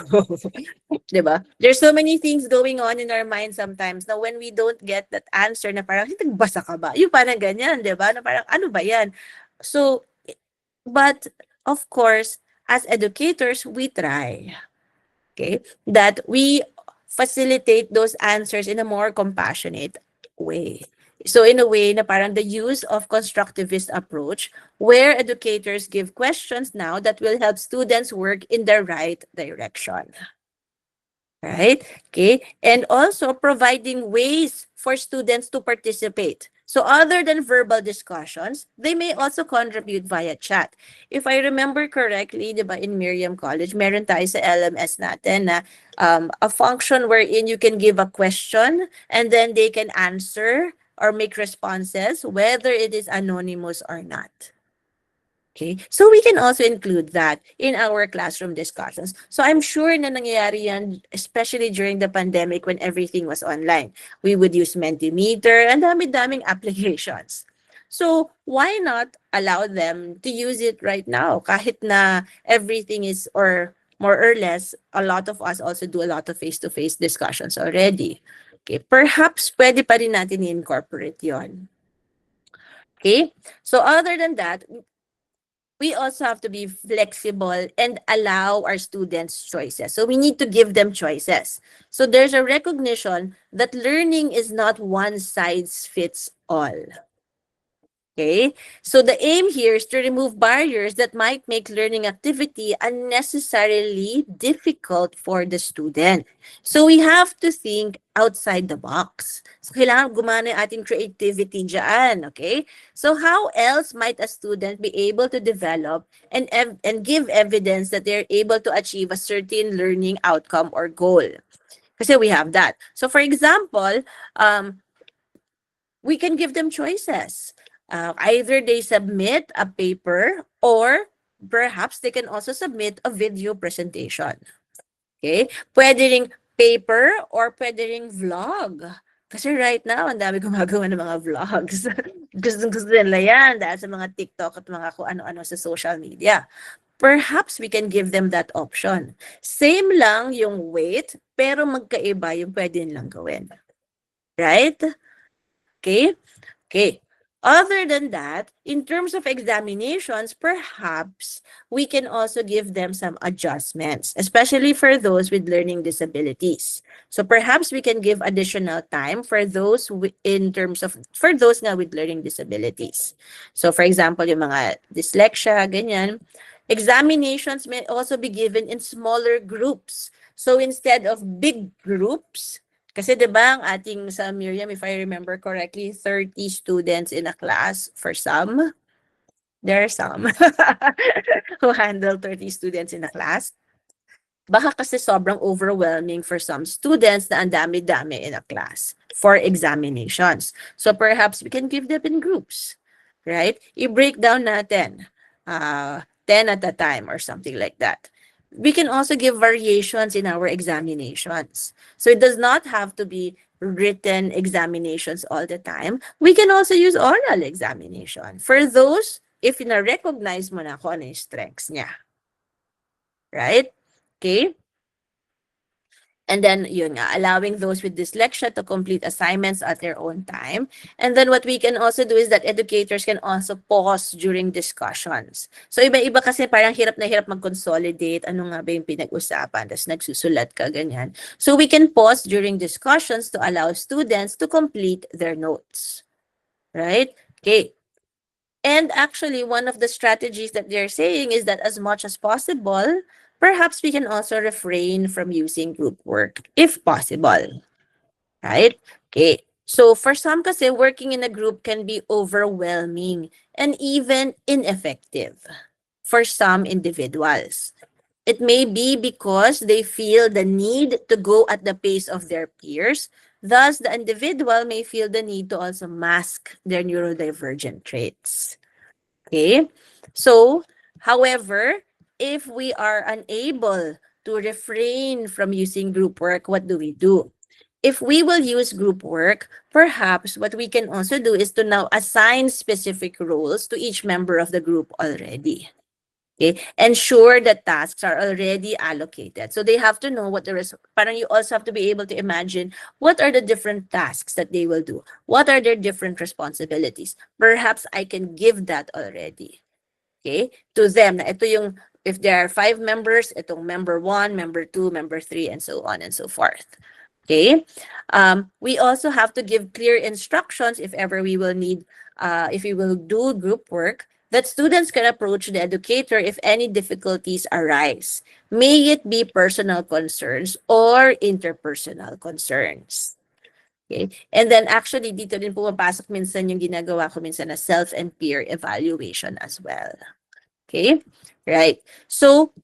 Diba? There's so many things going on in our mind sometimes na when we don't get that answer na parang, nagbasa ka ba? Yung parang ganyan, diba? Na parang, ano ba yan? So, but of course, as educators, we try. Okay? That we facilitate those answers in a more compassionate way. So in a way na parang the use of constructivist approach where educators give questions now that will help students work in the right direction. Right? Okay? And also providing ways for students to participate. So other than verbal discussions, they may also contribute via chat. If I remember correctly, diba, in Miriam College, meron tayo sa LMS natin na a function wherein you can give a question and then they can answer or make responses, whether it is anonymous or not. Okay? So we can also include that in our classroom discussions. So I'm sure na nangyayari yan, especially during the pandemic when everything was online. We would use Mentimeter and dami-daming applications. So why not allow them to use it right now? Kahit na everything is, or more or less, a lot of us also do a lot of face-to-face discussions already. Okay, perhaps pwede pa rin natin i-incorporate yon. Okay, so other than that, we also have to be flexible and allow our students choices. So we need to give them choices. So there's a recognition that learning is not one size fits all. Okay, so the aim here is to remove barriers that might make learning activity unnecessarily difficult for the student. So we have to think outside the box. So kailangan gumana yung ating creativity dyan, okay? So how else might a student be able to develop and give evidence that they're able to achieve a certain learning outcome or goal? Kasi we have that. So for example, we can give them choices. Either they submit a paper or perhaps they can also submit a video presentation. Okay? Pwede ring paper or pwede ring vlog. Kasi right now, ang dami gumagawa ng mga vlogs. Gusto nila yan dahil sa mga TikTok at mga kung ano-ano sa social media. perhaps we can give them that option. Same lang yung weight, pero magkaiba yung pwede nilang gawin. Right? Okay? Okay. Other than that, in terms of examinations, perhaps we can also give them some adjustments, especially for those with learning disabilities. So perhaps we can give additional time for those for those na with learning disabilities. So for example, yung mga dyslexia, ganyan, examinations may also be given in smaller groups. So instead of big groups, kasi 'di ba ang ating sa Miriam, if I remember correctly, 30 students in a class for some. There are some who handle 30 students in a class. Baka kasi sobrang overwhelming for some students na ang dami-dami in a class for examinations. So perhaps we can give them in groups, right? I-break down natin 10 at a time or something like that. We can also give variations in our examinations. So it does not have to be written examinations all the time. We can also use oral examination. For those, if na-recognize mo na kung ano yung strengths niya. Right? Okay? And then, yun nga, allowing those with dyslexia to complete assignments at their own time. And then what we can also do is that educators can also pause during discussions. So iba-iba kasi parang hirap na hirap mag-consolidate. Ano nga ba yung pinag-usapan? Tapos nagsusulat ka, ganyan. So we can pause during discussions to allow students to complete their notes. Right? Okay. And actually, one of the strategies that they're saying is that as much as possible, perhaps we can also refrain from using group work if possible. Right? Okay. So for some kasi, working in a group can be overwhelming and even ineffective for some individuals. It may be because they feel the need to go at the pace of their peers. Thus, the individual may feel the need to also mask their neurodivergent traits. Okay? So, however, if we are unable to refrain from using group work, what do we do? If we will use group work, perhaps what we can also do is to now assign specific roles to each member of the group already. Okay? Ensure that tasks are already allocated. So they have to know what parang you also have to be able to imagine what are the different tasks that they will do. What are their different responsibilities? Perhaps I can give that already. Okay? To them, na ito yung, if there are 5 members, itong member 1, member 2, member 3, and so on and so forth. Okay? We also have to give clear instructions if ever we will need, if we will do group work, that students can approach the educator if any difficulties arise. May it be personal concerns or interpersonal concerns. Okay? And then actually, dito din pumapasok minsan yung ginagawa ko minsan na self and peer evaluation as well. Okay? Right. So,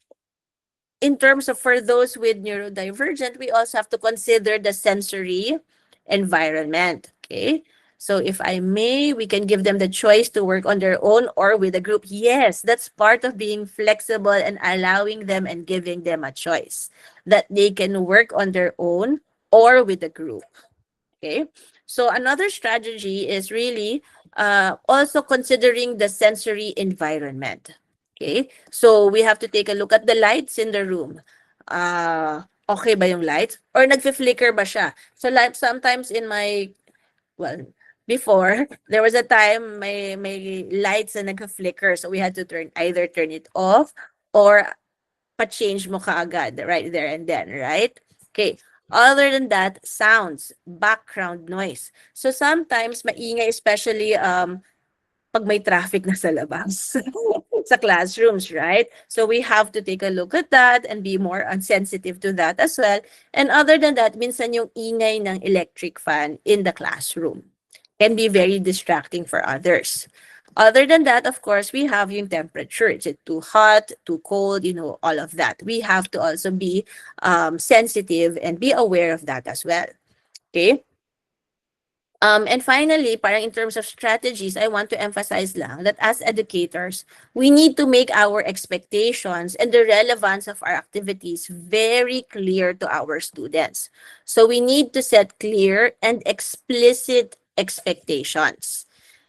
in terms of for those with neurodivergent, we also have to consider the sensory environment. Okay? So if I may, we can give them the choice to work on their own or with a group. Yes, that's part of being flexible and allowing them and giving them a choice that they can work on their own or with a group. Okay? So another strategy is really also considering the sensory environment. Okay? So we have to take a look at the lights in the room. Okay ba yung lights? Or nagfi-flicker ba siya? So like sometimes in my, well, before, there was a time may lights na nagka-flicker. So we had to either turn it off or pa-change mo kaagad right there and then, right? Okay. Other than that, sounds, background noise. So sometimes maingay, especially pag may traffic na sa labas sa classrooms, right? So we have to take a look at that and be more sensitive to that as well. And other than that, minsan yung ingay ng electric fan in the classroom can be very distracting for others. Other than that, of course, we have yung temperature. Is it too hot, too cold, all of that. We have to also be sensitive and be aware of that as well. Okay? And finally, parang in terms of strategies, I want to emphasize lang that as educators, we need to make our expectations and the relevance of our activities very clear to our students. So we need to set clear and explicit expectations.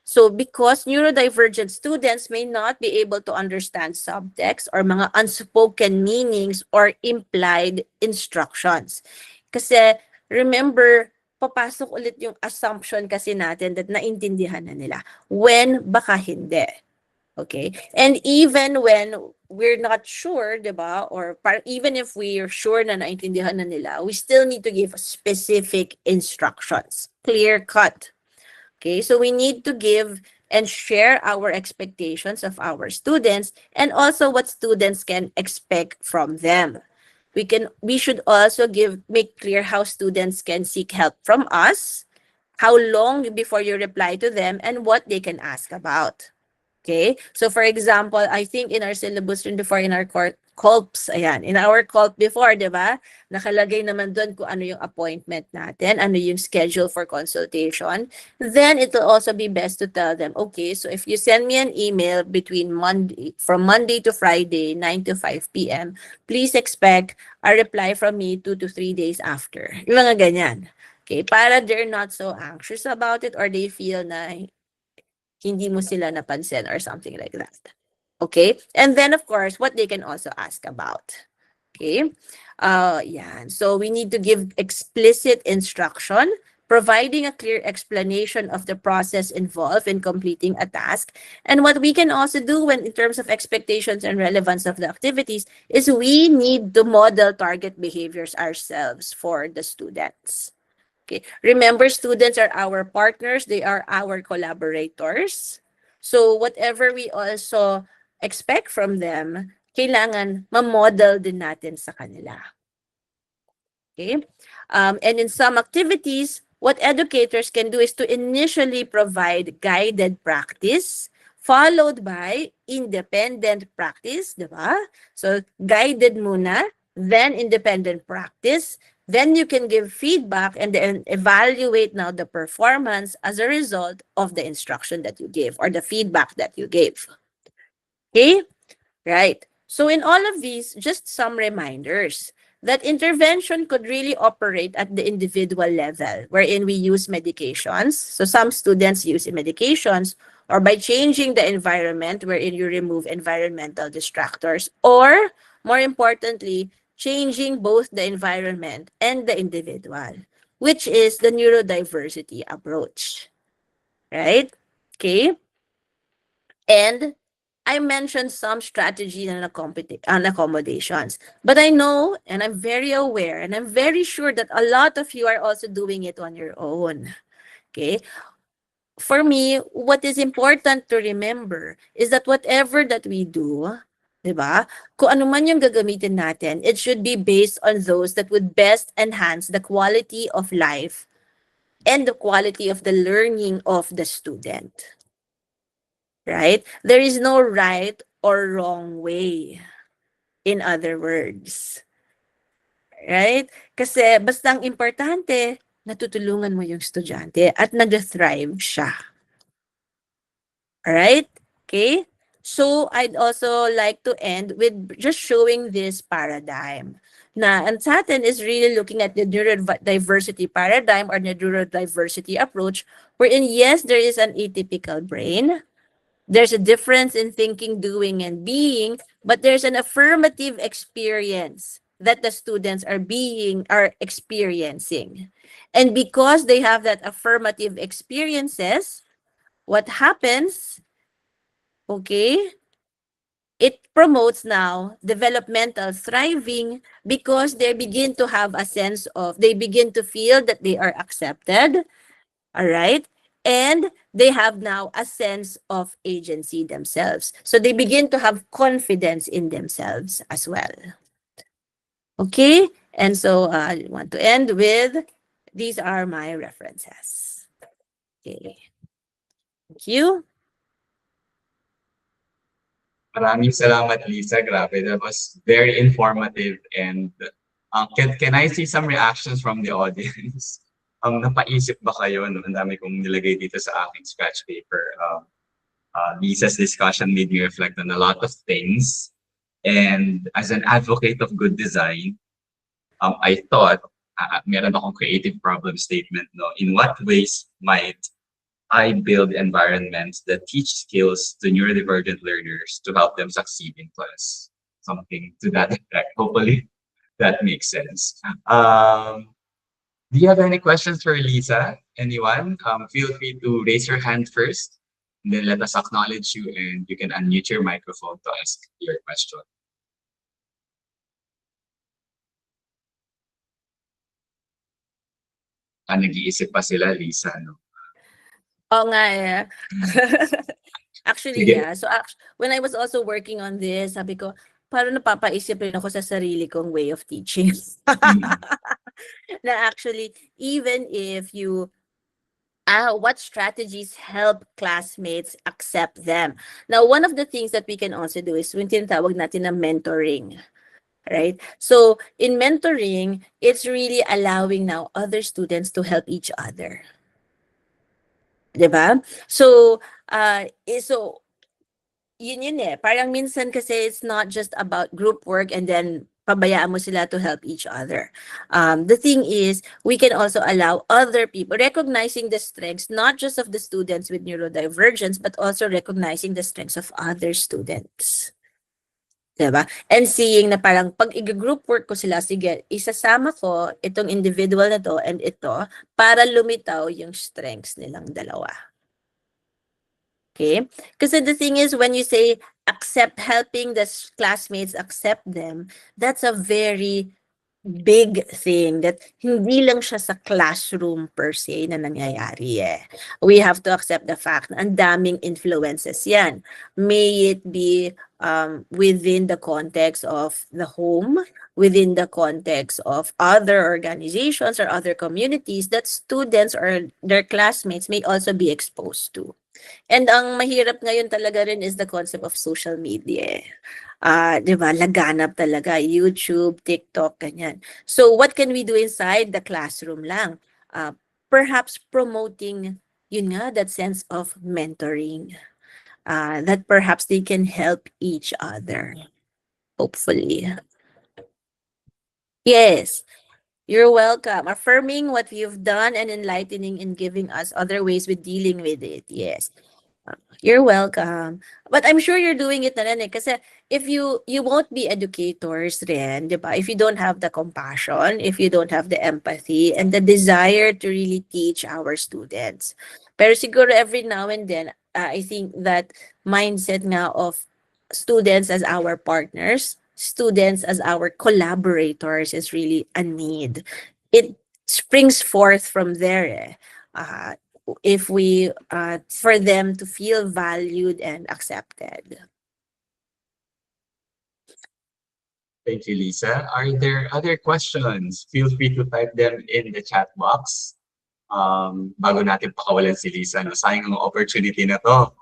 So because neurodivergent students may not be able to understand subtext or mga unspoken meanings or implied instructions. Kasi remember, papasok ulit yung assumption kasi natin that naintindihan na nila when baka hindi. Okay? And even when we're not sure, di ba? Or even if we're sure na naintindihan na nila, we still need to give specific instructions. Clear cut. Okay? So we need to give and share our expectations of our students and also what students can expect from them. We should also make clear how students can seek help from us, how long before you reply to them, and what they can ask about. Okay? So for example, I think in our syllabus rin before, in our COLPs, ayan, in our COLP before, di ba? Nakalagay naman doon kung ano yung appointment natin, ano yung schedule for consultation. Then it will also be best to tell them, okay, so if you send me an email from Monday to Friday, 9 to 5 p.m., please expect a reply from me 2 to 3 days after. Yung mga ganyan. Okay, para they're not so anxious about it or they feel na hindi mo sila napansin or something like that. Okay? And then, of course, what they can also ask about. Okay? Yan. So, we need to give explicit instruction, providing a clear explanation of the process involved in completing a task. And what we can also do in terms of expectations and relevance of the activities is we need to model target behaviors ourselves for the students. Okay. Remember, students are our partners. They are our collaborators. So whatever we also expect from them, kailangan ma-model din natin sa kanila. Okay? And in some activities, what educators can do is to initially provide guided practice, followed by independent practice, di ba? So guided muna, then independent practice, then you can give feedback and then evaluate now the performance as a result of the instruction that you gave or the feedback that you gave. Okay? Right. So in all of these, just some reminders that intervention could really operate at the individual level, wherein we use medications. So some students use medications, or by changing the environment wherein you remove environmental distractors, or more importantly, changing both the environment and the individual, which is the neurodiversity approach. Right? Okay? And I mentioned some strategies and accommodations, but I know and I'm very aware and I'm very sure that a lot of you are also doing it on your own. Okay? For me, what is important to remember is that whatever that we do, diba? Kung ano man yung gagamitin natin, it should be based on those that would best enhance the quality of life and the quality of the learning of the student. Right? There is no right or wrong way. In other words. Right? Kasi basta ang importante, natutulungan mo yung estudyante at nag-thrive siya. Alright? Okay? So, I'd also like to end with just showing this paradigm. Na, ang sa atin is really looking at the neurodiversity paradigm or the neurodiversity approach, wherein yes, there is an atypical brain. There's a difference in thinking, doing, and being, but there's an affirmative experience that the students are experiencing. And because they have that affirmative experiences, what happens, okay, it promotes now developmental thriving because they begin to have a sense of, they begin to feel that they are accepted, all right? And they have now a sense of agency themselves. So they begin to have confidence in themselves as well. Okay? And so I want to end with, these are my references. Okay. Thank you. Maraming salamat, Lisa. Grabe, that was very informative. And can I see some reactions from the audience? Napaisip ba kayo? No? Ang dami kong nilagay dito sa aking scratch paper. Lisa's discussion made me reflect on a lot of things. And as an advocate of good design, I thought, meron akong creative problem statement. No? In what ways might I build environments that teach skills to neurodivergent learners to help them succeed in class. Something to that effect. Hopefully that makes sense. Do you have any questions for Lisa? Anyone? Feel free to raise your hand first, and then let us acknowledge you, and you can unmute your microphone to ask your question. Nag-iisip pa sila, Lisa, no? Oo nga eh. Actually, Sige. yeah. So when I was also working on this, sabi ko, parang napapaisip rin ako sa sarili kong way of teaching. Mm. Na actually, even if you what strategies help classmates accept them? Now, one of the things that we can also do is yung tinatawag natin na mentoring. Right? So, in mentoring, it's really allowing now other students to help each other. Diba? So, yun eh. Parang minsan kasi it's not just about group work and then pabayaan mo sila to help each other. The thing is, we can also allow other people, recognizing the strengths, not just of the students with neurodivergence, but also recognizing the strengths of other students. Diba? And seeing na parang pag i-group work ko sila, sige, isasama ko itong individual na to and ito para lumitaw yung strengths nilang dalawa. Okay? Kasi the thing is, when you say helping the classmates accept them, that's a very big thing that hindi lang siya sa classroom per se na nangyayari eh. We have to accept the fact na ang daming influences yan. May it be within the context of the home, within the context of other organizations or other communities that students or their classmates may also be exposed to. And ang mahirap ngayon talaga rin is the concept of social media. 'Di ba? Laganap talaga YouTube, TikTok, ganyan. So what can we do inside the classroom lang? Perhaps promoting yun nga, that sense of mentoring. That perhaps they can help each other. Hopefully. Yes. You're welcome. Affirming what you've done and enlightening and giving us other ways with dealing with it. Yes. You're welcome. But I'm sure you're doing it na rin eh. Kasi if you won't be educators rin, di ba? If you don't have the compassion, if you don't have the empathy and the desire to really teach our students. Pero siguro every now and then, I think that mindset nga of students as our partners, students as our collaborators is really a need. It springs forth from there eh. If we for them to feel valued and accepted. Thank you, Lisa. Are there other questions? Feel free to type them in the chat box. Bago natin pakawalan si Lisa, no? Sayang ang opportunity na to.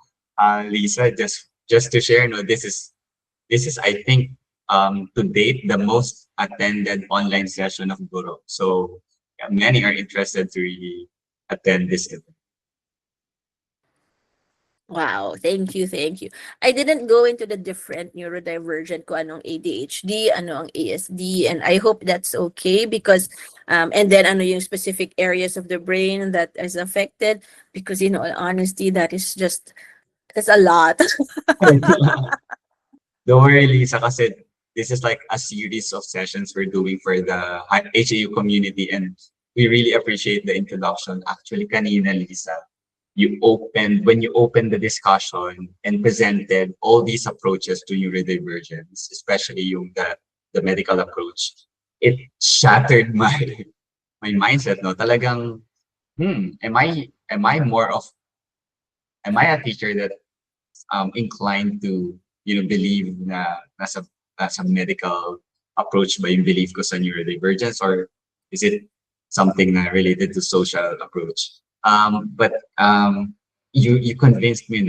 Lisa, just to share, no, this is I think to date the most attended online session of Guru. So yeah, many are interested to really attend this event. Wow, thank you, thank you. I didn't go into the different neurodivergent kung anong ADHD, ano ang ASD, and I hope that's okay because, and then ano yung specific areas of the brain that is affected because, in all honesty, that's a lot. Don't worry, Lisa, kasi this is like a series of sessions we're doing for the HAU community, and we really appreciate the introduction. Actually, kanina, Lisa, when you opened the discussion and presented all these approaches to neurodivergence, especially the medical approach, it shattered my mindset. No, talagang, am I a teacher that inclined to believe na nasa medical approach ba yung belief ko sa neurodivergence, or is it something na related to social approach? But you convinced me,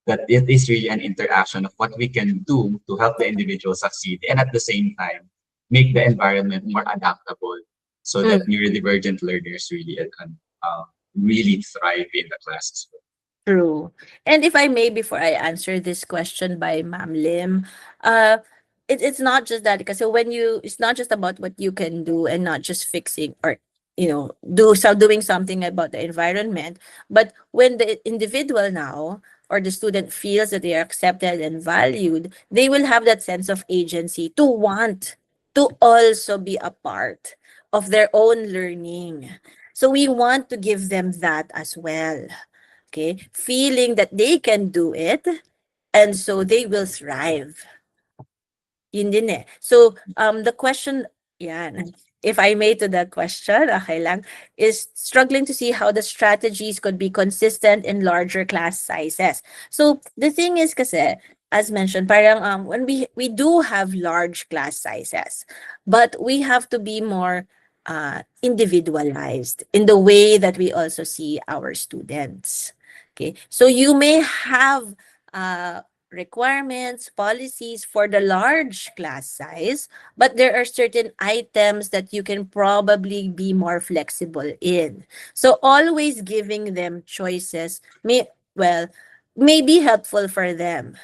that it is really an interaction of what we can do to help the individual succeed, and at the same time make the environment more adaptable so that neurodivergent learners really thrive in the classes. True. And if I may, before I answer this question by Ma'am Lim, it's not just that because it's not just about what you can do and not just fixing or doing something about the environment. But when the individual now or the student feels that they are accepted and valued, they will have that sense of agency to want to also be a part of their own learning. So we want to give them that as well. Okay, feeling that they can do it, and so they will thrive. Yun din eh. So, the question, yan, if I may to that question, okay lang, is struggling to see how the strategies could be consistent in larger class sizes. So, the thing is kasi, as mentioned, parang when we do have large class sizes, but we have to be more individualized in the way that we also see our students. Okay, so you may have requirements, policies for the large class size, but there are certain items that you can probably be more flexible in. So always giving them choices may be helpful for them.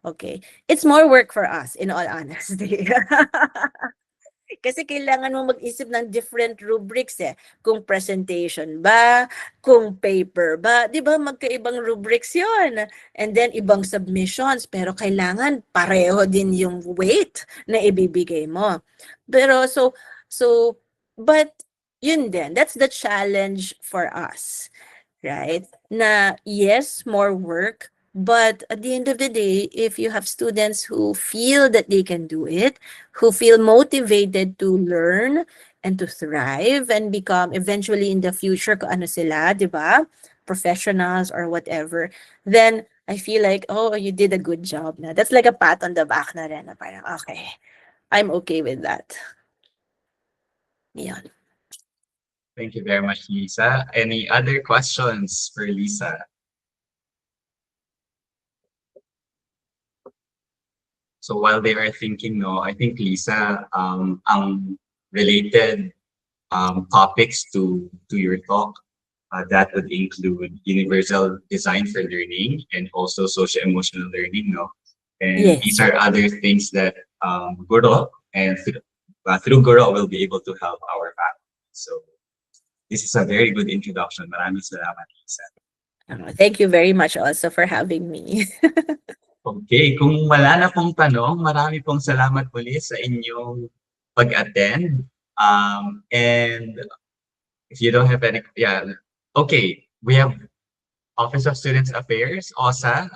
Okay. It's more work for us, in all honesty. Kasi kailangan mo mag-isip ng different rubrics eh. Kung presentation ba, kung paper ba, 'di ba magkaibang rubrics 'yon. And then ibang submissions, pero kailangan pareho din yung weight na ibibigay mo. Pero but yun din, that's the challenge for us, right? Na yes, more work, but at the end of the day, if you have students who feel that they can do it, who feel motivated to learn and to thrive and become eventually in the future kung ano sila, 'di ba? Professionals or whatever, then I feel like, oh, you did a good job na. That's like a pat on the back na rin na parang, okay, I'm okay with that. Yan. Thank you very much, Lisa. Any other questions for Lisa? So while they are thinking, no, I think Lisa, ang related topics to your talk, that would include universal design for learning and also social emotional learning, no? And Yes. these are other things that Guro and through Guro will be able to help our family. So this is a very good introduction. Maraming salamat, Lisa. Thank you very much also for having me. Okay, kung wala na pong tanong, marami pong salamat muli sa inyong pag-attend. And if you don't have any, yeah, okay, we have Office of Students Affairs, OSA.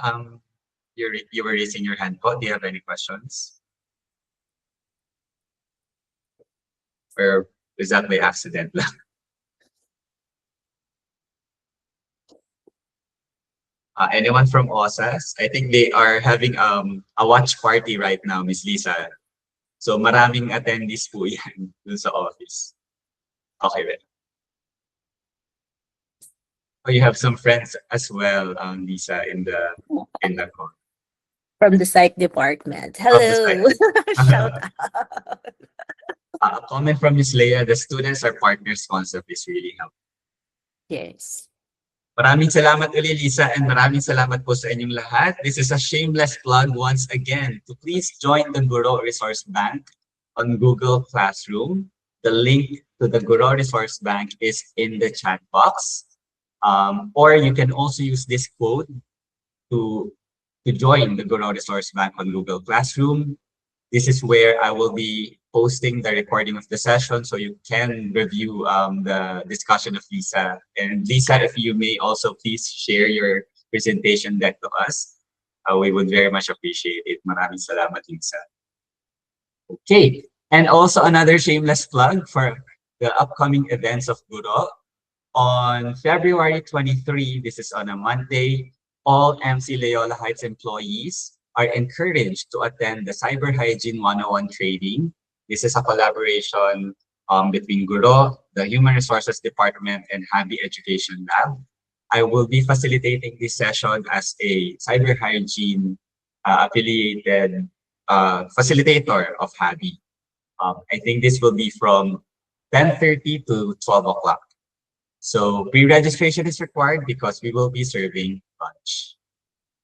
You were raising your hand po. Do you have any questions? Or is that by accident lang? Anyone from OSAS? I think they are having a watch party right now, Miss Lisa. So maraming attendees po yan dun sa office. Okay, well. Oh, you have some friends as well, Lisa, in the call. From the psych department. From the Hello. Shout out. A comment from Miss Leia, the students are partners concept is really helpful. Yes. Maraming salamat uli, Lisa, and maraming salamat po sa inyong lahat. This is a shameless plug once again to please join the Guro Resource Bank on Google Classroom. The link to the Guro Resource Bank is in the chat box. Or you can also use this code to join the Guro Resource Bank on Google Classroom. This is where I will be posting the recording of the session so you can review the discussion of Lisa. And Lisa, if you may also please share your presentation deck to us, we would very much appreciate it. Maraming salamat, Lisa. Okay, and also another shameless plug for the upcoming events of Guro. On February 23, this is on a Monday, all MC Loyola Heights employees are encouraged to attend the Cyber Hygiene 101 training. This is a collaboration between Guro, the Human Resources Department, and Habi Education Lab. I will be facilitating this session as a cyber hygiene affiliated facilitator of Habi. I think this will be from 10:30 to 12 o'clock. So pre-registration is required because we will be serving lunch.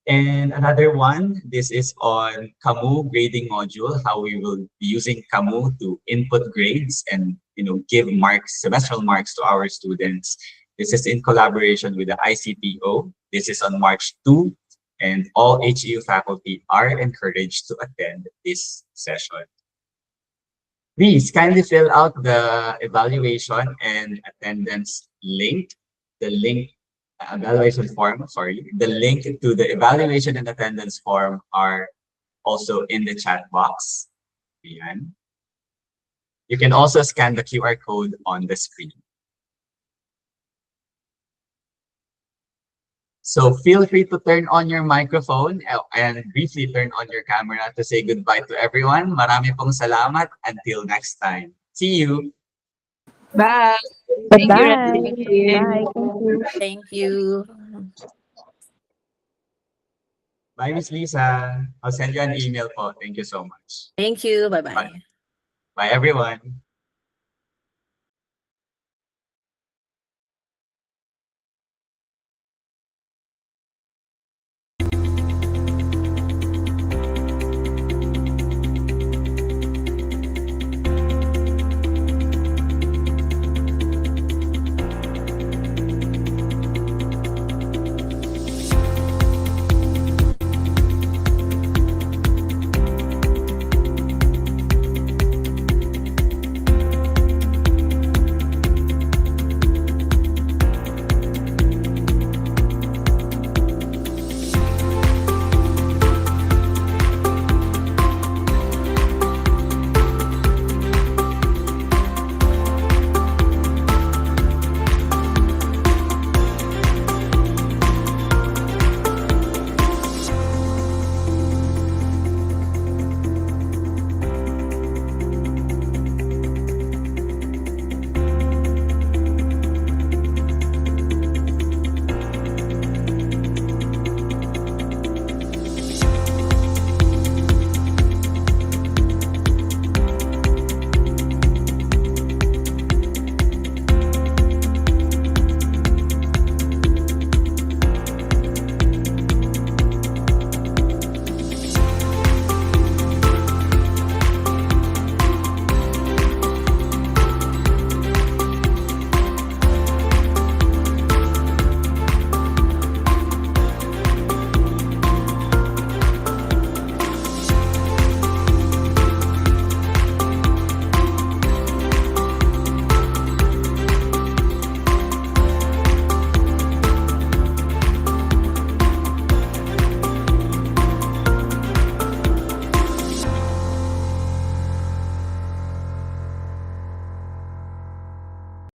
And another one, this is on CAMU grading module, how we will be using CAMU to input grades and give marks, semestral marks to our students. This is in collaboration with the ICPO. This is on March 2, and all HEU faculty are encouraged to attend this session. Please kindly fill out the evaluation and attendance link. The link, evaluation form, sorry. The link to the evaluation and attendance form are also in the chat box. Ayan. You can also scan the QR code on the screen. So feel free to turn on your microphone and briefly turn on your camera to say goodbye to everyone. Marami pong salamat. Until next time. See you. Bye. Thank you, Bye. Randy. Bye. Thank you. Thank you. Bye, Miss Lisa. I'll send you an email po. Thank you so much. Thank you. Bye-bye. Bye, everyone.